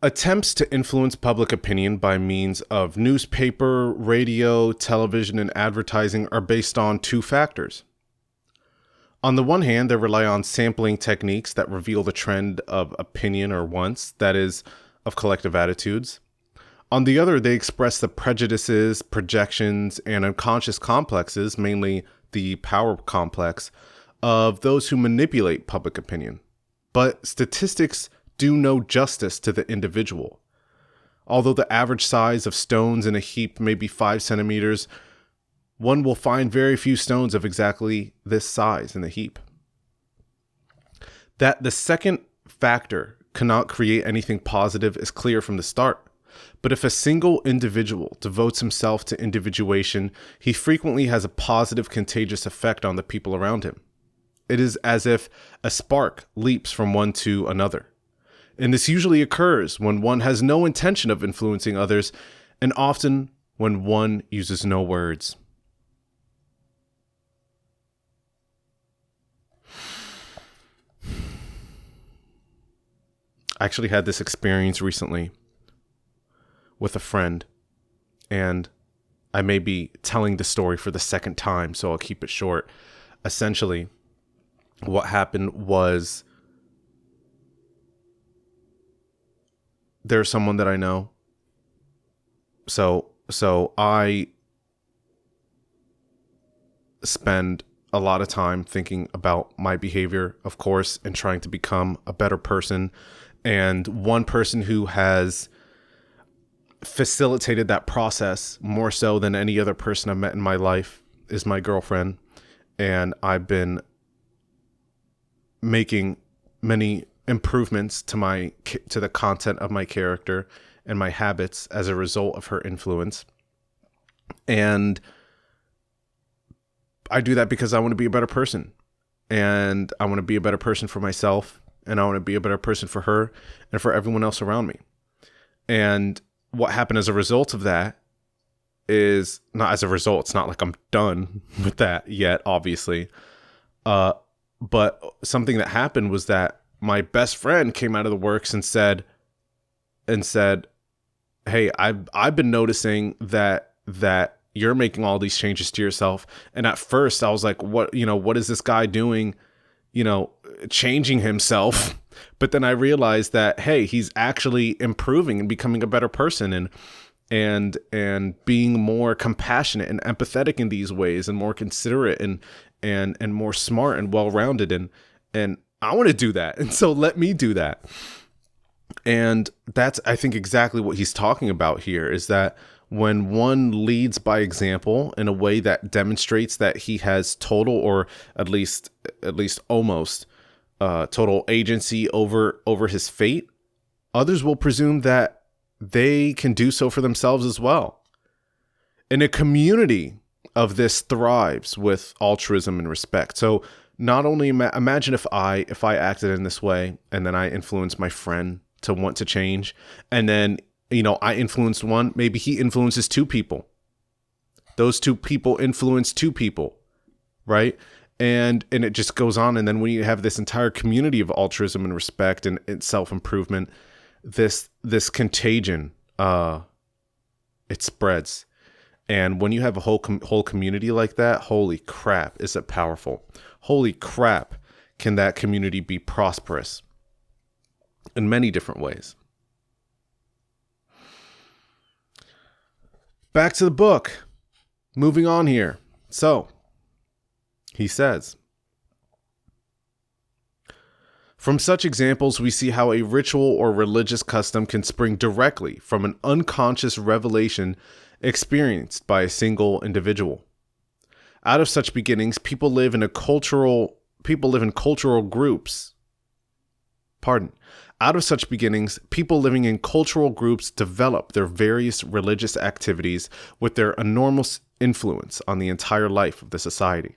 Attempts to influence public opinion by means of newspaper, radio, television, and advertising are based on two factors. On the one hand, they rely on sampling techniques that reveal the trend of opinion or wants, that is, of collective attitudes. On the other, they express the prejudices, projections, and unconscious complexes, mainly the power complex, of those who manipulate public opinion. But statistics do no justice to the individual. Although the average size of stones in a heap may be 5 centimeters, one will find very few stones of exactly this size in the heap. That the second factor cannot create anything positive is clear from the start. But if a single individual devotes himself to individuation, he frequently has a positive contagious effect on the people around him. It is as if a spark leaps from one to another. And this usually occurs when one has no intention of influencing others, and often when one uses no words. I actually had this experience recently with a friend, and I may be telling the story for the second time, so I'll keep it short. Essentially, what happened was there's someone that I know. So I spend a lot of time thinking about my behavior, of course, and trying to become a better person. And one person who has facilitated that process more so than any other person I've met in my life is my girlfriend. And I've been making many improvements to the content of my character and my habits as a result of her influence. And I do that because I want to be a better person, and I want to be a better person for myself, and I want to be a better person for her and for everyone else around me. And what happened as a result of that is not as a result. It's not like I'm done with that yet, obviously. But something that happened was that my best friend came out of the works and said, "Hey, I've been noticing that you're making all these changes to yourself." And at first I was like, what is this guy doing, changing himself? But then I realized that, hey, he's actually improving and becoming a better person and being more compassionate and empathetic in these ways, and more considerate and more smart and well-rounded. And I want to do that. And so let me do that. And that's, I think, exactly what he's talking about here, is that when one leads by example in a way that demonstrates that he has total, or at least almost total agency over his fate, others will presume that they can do so for themselves as well. And a community of this thrives with altruism and respect. So not only imagine if I acted in this way, and then I influenced my friend to want to change, and then I influenced one, maybe he influences two people. Those two people influence two people, right? And it just goes on. And then when you have this entire community of altruism and respect and self-improvement, this contagion, it spreads. And when you have a whole community like that, holy crap, is it powerful? Holy crap, can that community be prosperous in many different ways. Back to the book. Moving on here. So, he says, from such examples, we see how a ritual or religious custom can spring directly from an unconscious revelation experienced by a single individual. Out of such beginnings, people live in cultural groups. Out of such beginnings, people living in cultural groups develop their various religious activities with their enormous influence on the entire life of the society.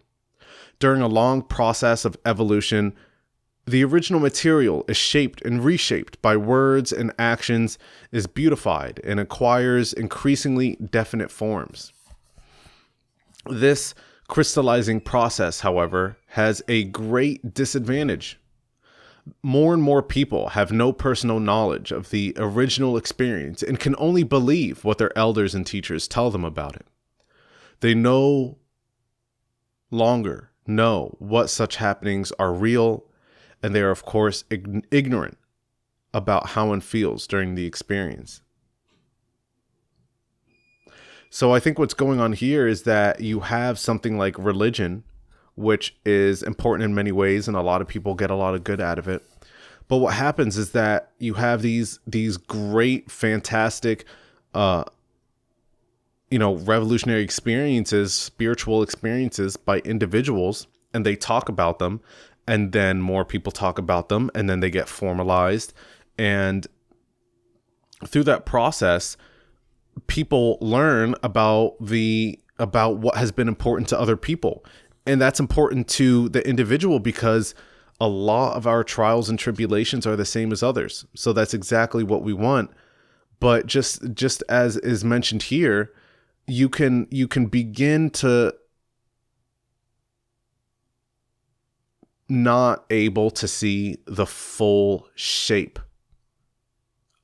During a long process of evolution, the original material is shaped and reshaped by words and actions, is beautified, and acquires increasingly definite forms. This crystallizing process, however, has a great disadvantage. More and more people have no personal knowledge of the original experience and can only believe what their elders and teachers tell them about it. They no longer know what such happenings are real, and they are, of course, ignorant about how one feels during the experience. So I think what's going on here is that you have something like religion, which is important in many ways, and a lot of people get a lot of good out of it. But what happens is that you have these great, fantastic, revolutionary experiences, spiritual experiences by individuals, and they talk about them, and then more people talk about them, and then they get formalized. And through that process, people learn about what has been important to other people. And that's important to the individual because a lot of our trials and tribulations are the same as others. So that's exactly what we want. But just as is mentioned here, you can begin to not able to see the full shape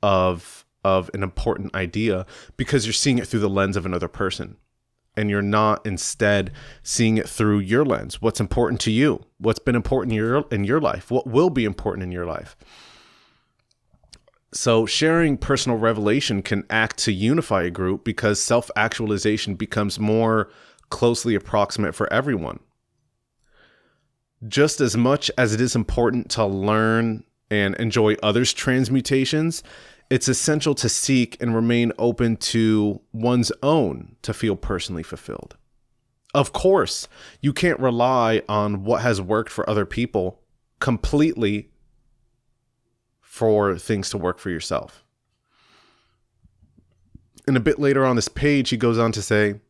of an important idea because you're seeing it through the lens of another person. And you're not instead seeing it through your lens. What's important to you? What's been important in your life? What will be important in your life? So sharing personal revelation can act to unify a group because self-actualization becomes more closely approximate for everyone. Just as much as it is important to learn and enjoy others' transmutations, it's essential to seek and remain open to one's own to feel personally fulfilled. Of course, you can't rely on what has worked for other people completely for things to work for yourself. And a bit later on this page, he goes on to say,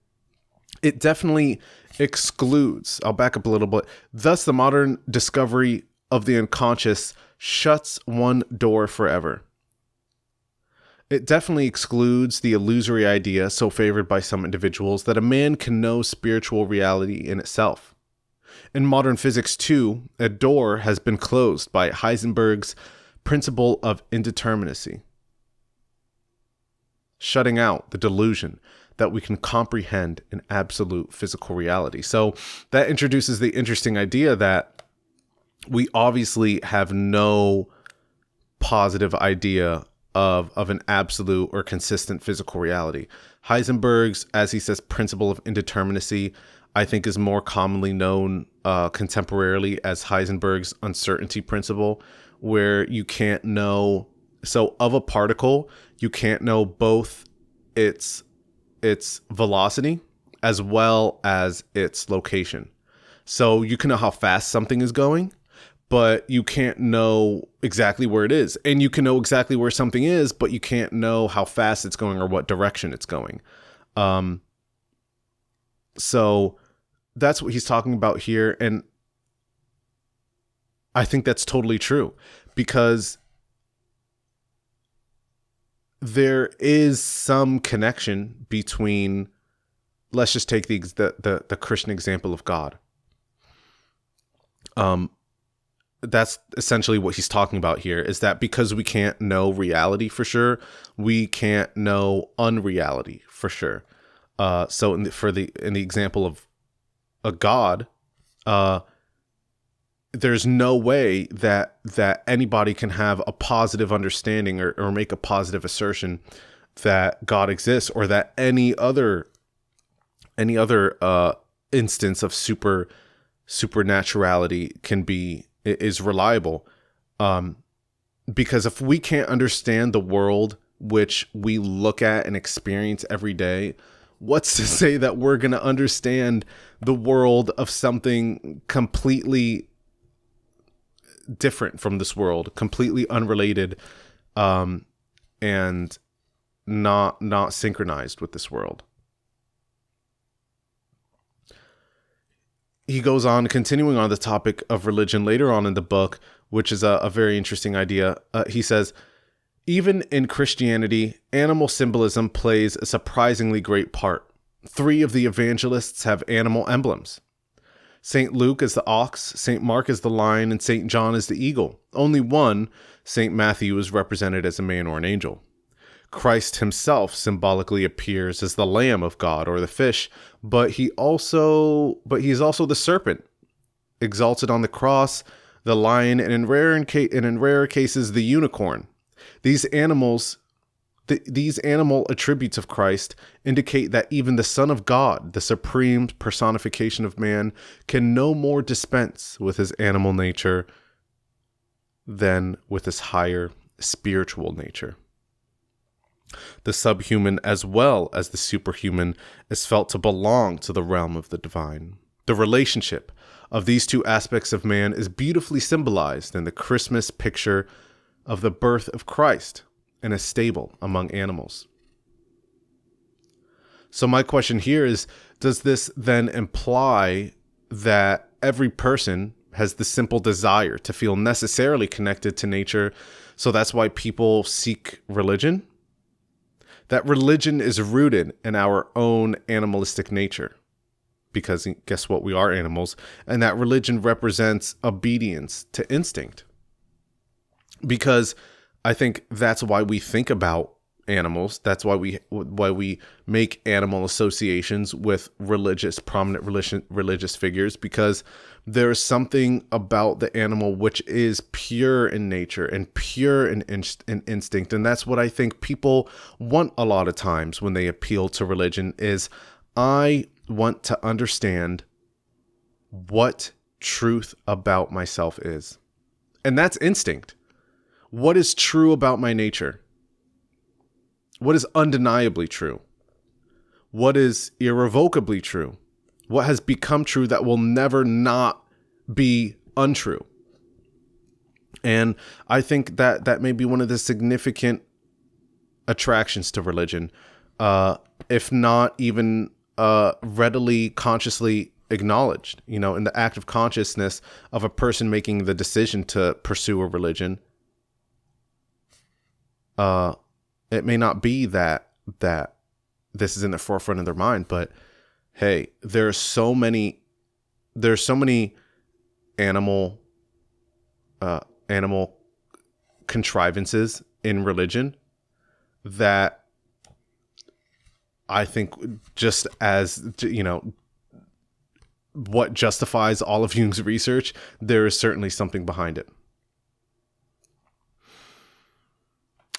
it definitely excludes, I'll back up a little bit, thus the modern discovery of the unconscious shuts one door forever. It definitely excludes the illusory idea so favored by some individuals that a man can know spiritual reality in itself. In modern physics, too, a door has been closed by Heisenberg's principle of indeterminacy, shutting out the delusion that we can comprehend an absolute physical reality. So that introduces the interesting idea that we obviously have no positive idea of an absolute or consistent physical reality. Heisenberg's, as he says, principle of indeterminacy, I think is more commonly known contemporarily as Heisenberg's uncertainty principle, where you can't know, so of a particle, you can't know both its velocity as well as its location. So you can know how fast something is going, but you can't know exactly where it is. And you can know exactly where something is, but you can't know how fast it's going or what direction it's going. So that's what he's talking about here. And I think that's totally true, because there is some connection between, let's just take the Christian example of God. That's essentially what he's talking about here, is that because we can't know reality for sure, we can't know unreality for sure. So in the example of a God, there's no way that anybody can have a positive understanding or make a positive assertion that God exists, or that any other instance of supernaturality is reliable. Because if we can't understand the world which we look at and experience every day, what's to say that we're going to understand the world of something completely different from this world, completely unrelated, and not synchronized with this world? He goes on, continuing on the topic of religion later on in the book, which is a very interesting idea. He says, even in Christianity, animal symbolism plays a surprisingly great part. 3 of the evangelists have animal emblems. St. Luke is the ox, St. Mark is the lion, and St. John is the eagle. Only one, St. Matthew, is represented as a man or an angel. Christ himself symbolically appears as the Lamb of God or the fish, but he is also the serpent, exalted on the cross, the lion, and in rarer cases, the unicorn. These animal attributes of Christ indicate that even the Son of God, the supreme personification of man, can no more dispense with his animal nature than with his higher spiritual nature. The subhuman as well as the superhuman is felt to belong to the realm of the divine. The relationship of these 2 aspects of man is beautifully symbolized in the Christmas picture of the birth of Christ in a stable among animals. So my question here is, does this then imply that every person has the simple desire to feel necessarily connected to nature, so that's why people seek religion? That religion is rooted in our own animalistic nature, because guess what? We are animals, and that religion represents obedience to instinct. Because I think that's why we think about animals. That's why we make animal associations with prominent religious figures, because there's something about the animal which is pure in nature and pure in instinct. And that's what I think people want a lot of times when they appeal to religion is, I want to understand what truth about myself is. And that's instinct. What is true about my nature? What is undeniably true? What is irrevocably true? What has become true that will never not be untrue? And I think that that may be one of the significant attractions to religion, if not even readily, consciously acknowledged. In the act of consciousness of a person making the decision to pursue a religion, it may not be that this is in the forefront of their mind, but hey, there's so many animal contrivances in religion that I think, just as what justifies all of Jung's research, there is certainly something behind it.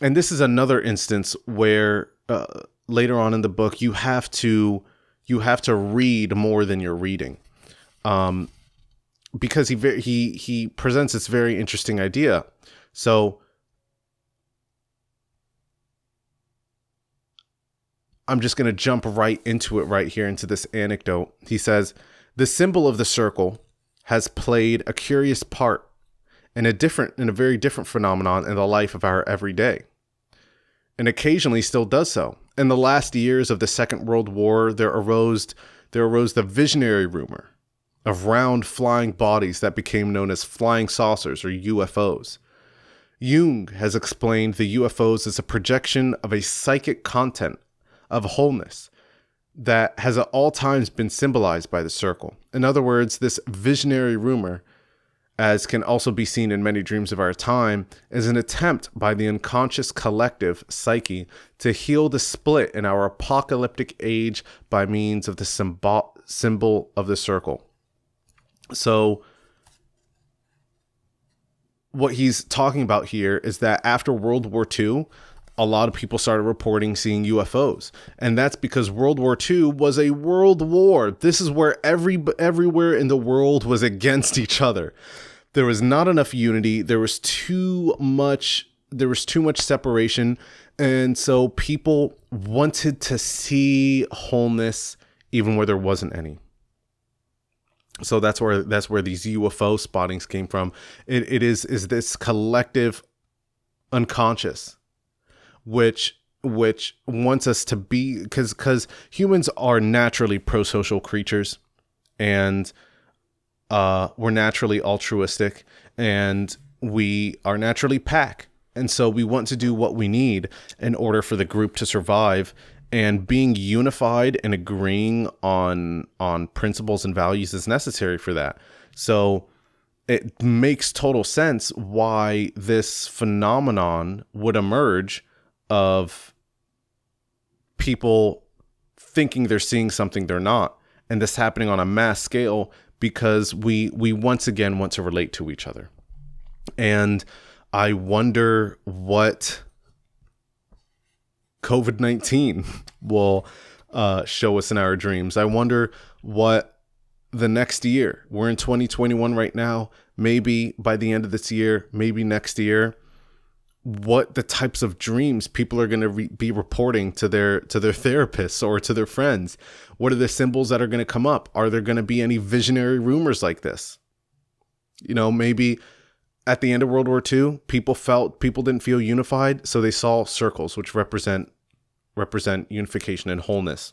And this is another instance where later on in the book you have to read more than you're reading, because he presents this very interesting idea. So I'm just going to jump right into it right here, into this anecdote. He says, the symbol of the circle has played a curious part in a very different phenomenon in the life of our everyday, and occasionally still does so. In the last years of the Second World War, there arose the visionary rumor of round flying bodies that became known as flying saucers, or UFOs. Jung has explained the UFOs as a projection of a psychic content of wholeness that has at all times been symbolized by the circle. In other words, this visionary rumor, as can also be seen in many dreams of our time, is an attempt by the unconscious collective psyche to heal the split in our apocalyptic age by means of the symbol of the circle. So what he's talking about here is that after World War II, a lot of people started reporting seeing UFOs. And that's because World War II was a world war. This is where everywhere in the world was against each other. There was not enough unity. There was too much separation. And so people wanted to see wholeness even where there wasn't any. So that's where these UFO spottings came from. It is this collective unconscious, which wants us to be, because humans are naturally pro-social creatures, and we're naturally altruistic, and we are naturally pack. And so we want to do what we need in order for the group to survive, and being unified and agreeing on principles and values is necessary for that. So it makes total sense why this phenomenon would emerge of people thinking they're seeing something they're not, and this happening on a mass scale, because we once again want to relate to each other. And I wonder what COVID-19 will show us in our dreams. I wonder what the next year, we're in 2021 right now, maybe by the end of this year, maybe next year, what the types of dreams people are going to be reporting to their therapists or to their friends. What are the symbols that are going to come up? Are there going to be any visionary rumors like this? Maybe at the end of World War II, people didn't feel unified, so they saw circles, which represent unification and wholeness.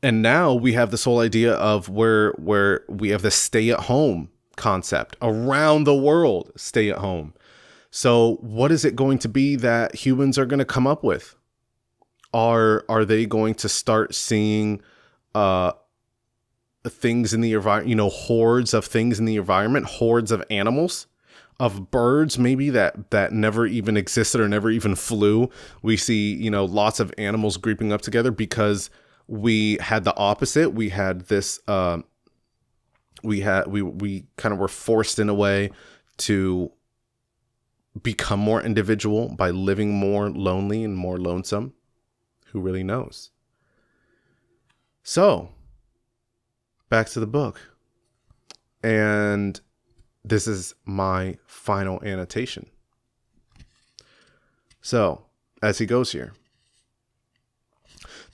And now we have this whole idea of where we have the stay at home concept around the world, stay at home. So what is it going to be that humans are going to come up with? Are they going to start seeing things in the environment, hordes of things in the environment, hordes of animals, of birds maybe that never even existed or never even flew? We see, lots of animals grouping up together because we had the opposite. We had this, we kind of were forced in a way to become more individual by living more lonely and more lonesome. Who really knows? So back to the book. And this is my final annotation. So as he goes here.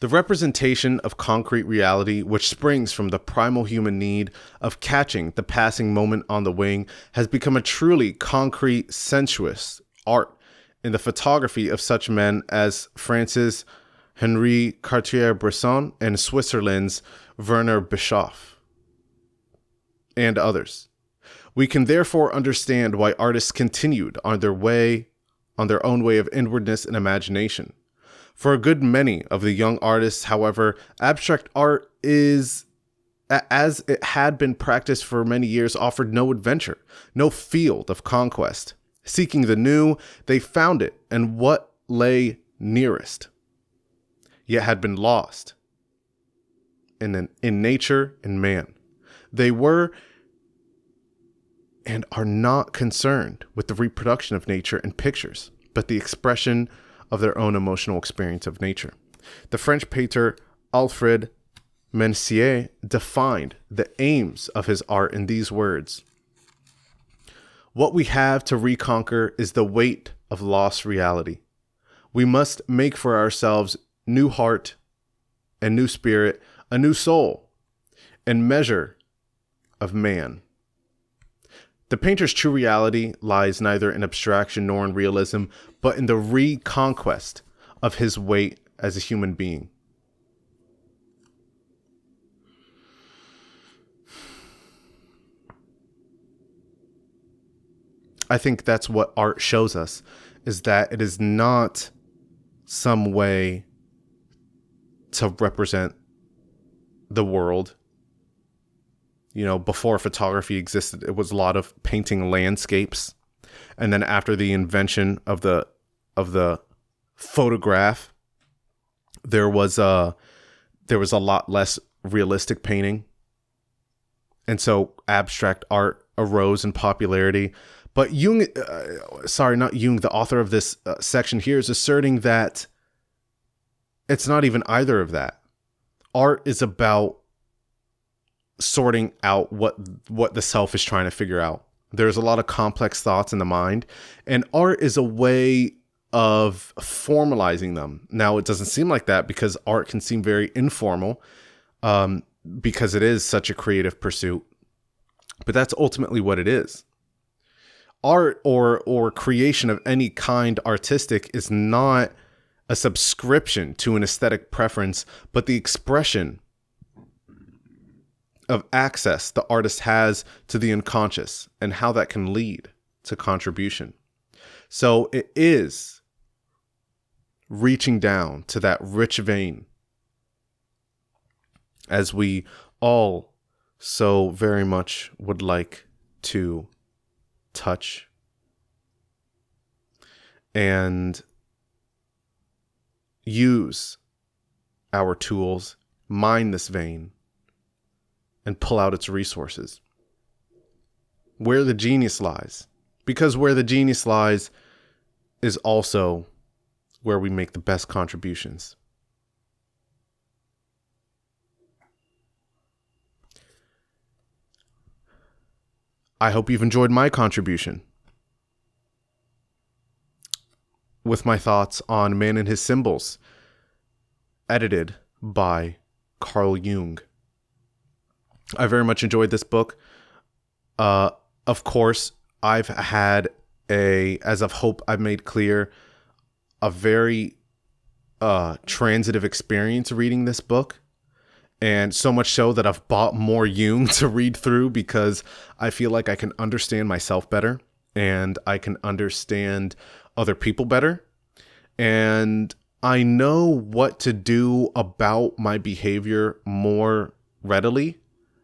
The representation of concrete reality, which springs from the primal human need of catching the passing moment on the wing, has become a truly concrete, sensuous art in the photography of such men as Francis Henri Cartier-Bresson and Switzerland's Werner Bischoff, and others. We can therefore understand why artists continued on their own way of inwardness and imagination. For a good many of the young artists, however, abstract art is, as it had been practiced for many years, offered no adventure, no field of conquest. Seeking the new, they found it, and what lay nearest, yet had been lost in nature and man. They were and are not concerned with the reproduction of nature in pictures, but the expression of their own emotional experience of nature. The French painter Alfred Mencier defined the aims of his art in these words: "What we have to reconquer is the weight of lost reality. We must make for ourselves new heart and new spirit, a new soul and measure of man." The painter's true reality lies neither in abstraction nor in realism, but in the reconquest of his weight as a human being. I think that's what art shows us, is that it is not some way to represent the world. You know, before photography existed, it was a lot of painting landscapes. And then after the invention of the photograph, there was a lot less realistic painting. And so abstract art arose in popularity. But Jung, the author of this section here, is asserting that it's not even either of that. Art is about sorting out what the self is trying to figure out. There's a lot of complex thoughts in the mind, and art is a way of formalizing them. Now, it doesn't seem like that because art can seem very informal, because it is such a creative pursuit, but that's ultimately what it is. Art or creation of any kind artistic is not a subscription to an aesthetic preference, but the expression of access the artist has to the unconscious and how that can lead to contribution. So it is reaching down to that rich vein, as we all so very much would like to touch and use our tools, mine this vein, and pull out its resources. Where the genius lies. Because where the genius lies is also where we make the best contributions. I hope you've enjoyed my contribution with my thoughts on Man and His Symbols, edited by Carl Jung. I very much enjoyed this book. Of course, I've had as I've hoped I've made clear, a very transitive experience reading this book. And so much so that I've bought more Jung to read through because I feel like I can understand myself better and I can understand other people better. And I know what to do about my behavior more readily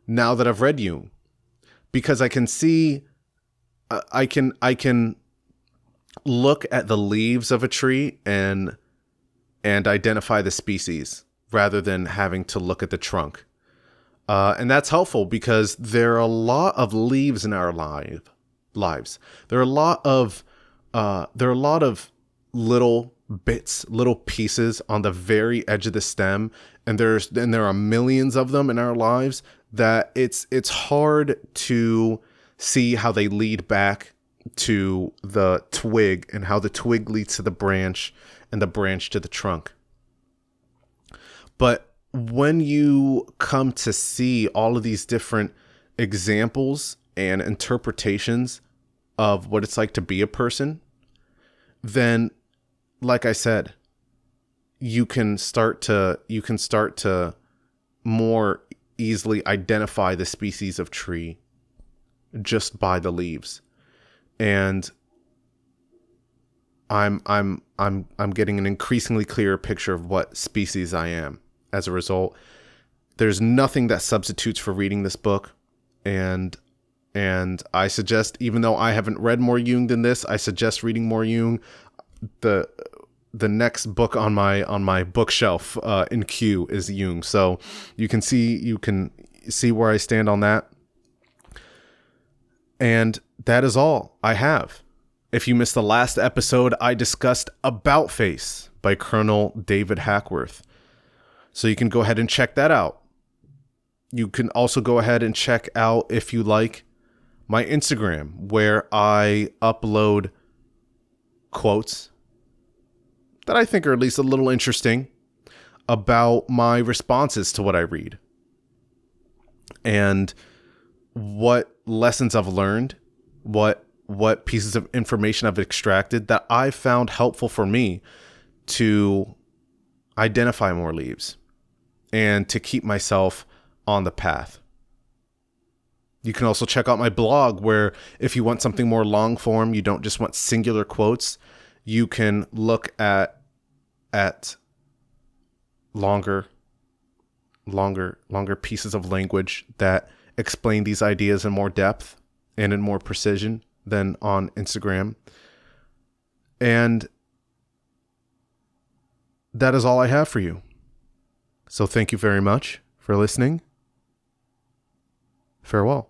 now that I've read Jung, because I can see, I can look at the leaves of a tree and identify the species rather than having to look at the trunk. And that's helpful because there are a lot of leaves in our lives. There are a lot of little bits, little pieces on the very edge of the stem, and there are millions of them in our lives that it's hard to see how they lead back to the twig and how the twig leads to the branch and the branch to the trunk. But when you come to see all of these different examples and interpretations of what it's like to be a person, then, like I said, you can start to more easily identify the species of tree just by the leaves. And I'm getting an increasingly clearer picture of what species I am as a result. There's nothing that substitutes for reading this book, and I suggest, even though I haven't read more Jung than this, I suggest reading more Jung. The next book on my bookshelf in queue is Jung, so you can see where I stand on that. And that is all I have. If you missed the last episode, I discussed About Face by Colonel David Hackworth. So you can go ahead and check that out. You can also go ahead and check out, if you like, my Instagram, where I upload quotes that I think are at least a little interesting about my responses to what I read and what lessons I've learned, what pieces of information I've extracted that I found helpful for me to identify more leaves and to keep myself on the path. You can also check out my blog, where if you want something more long form, you don't just want singular quotes, you can look at longer pieces of language that explain these ideas in more depth and in more precision than on Instagram. And that is all I have for you. So thank you very much for listening. Farewell.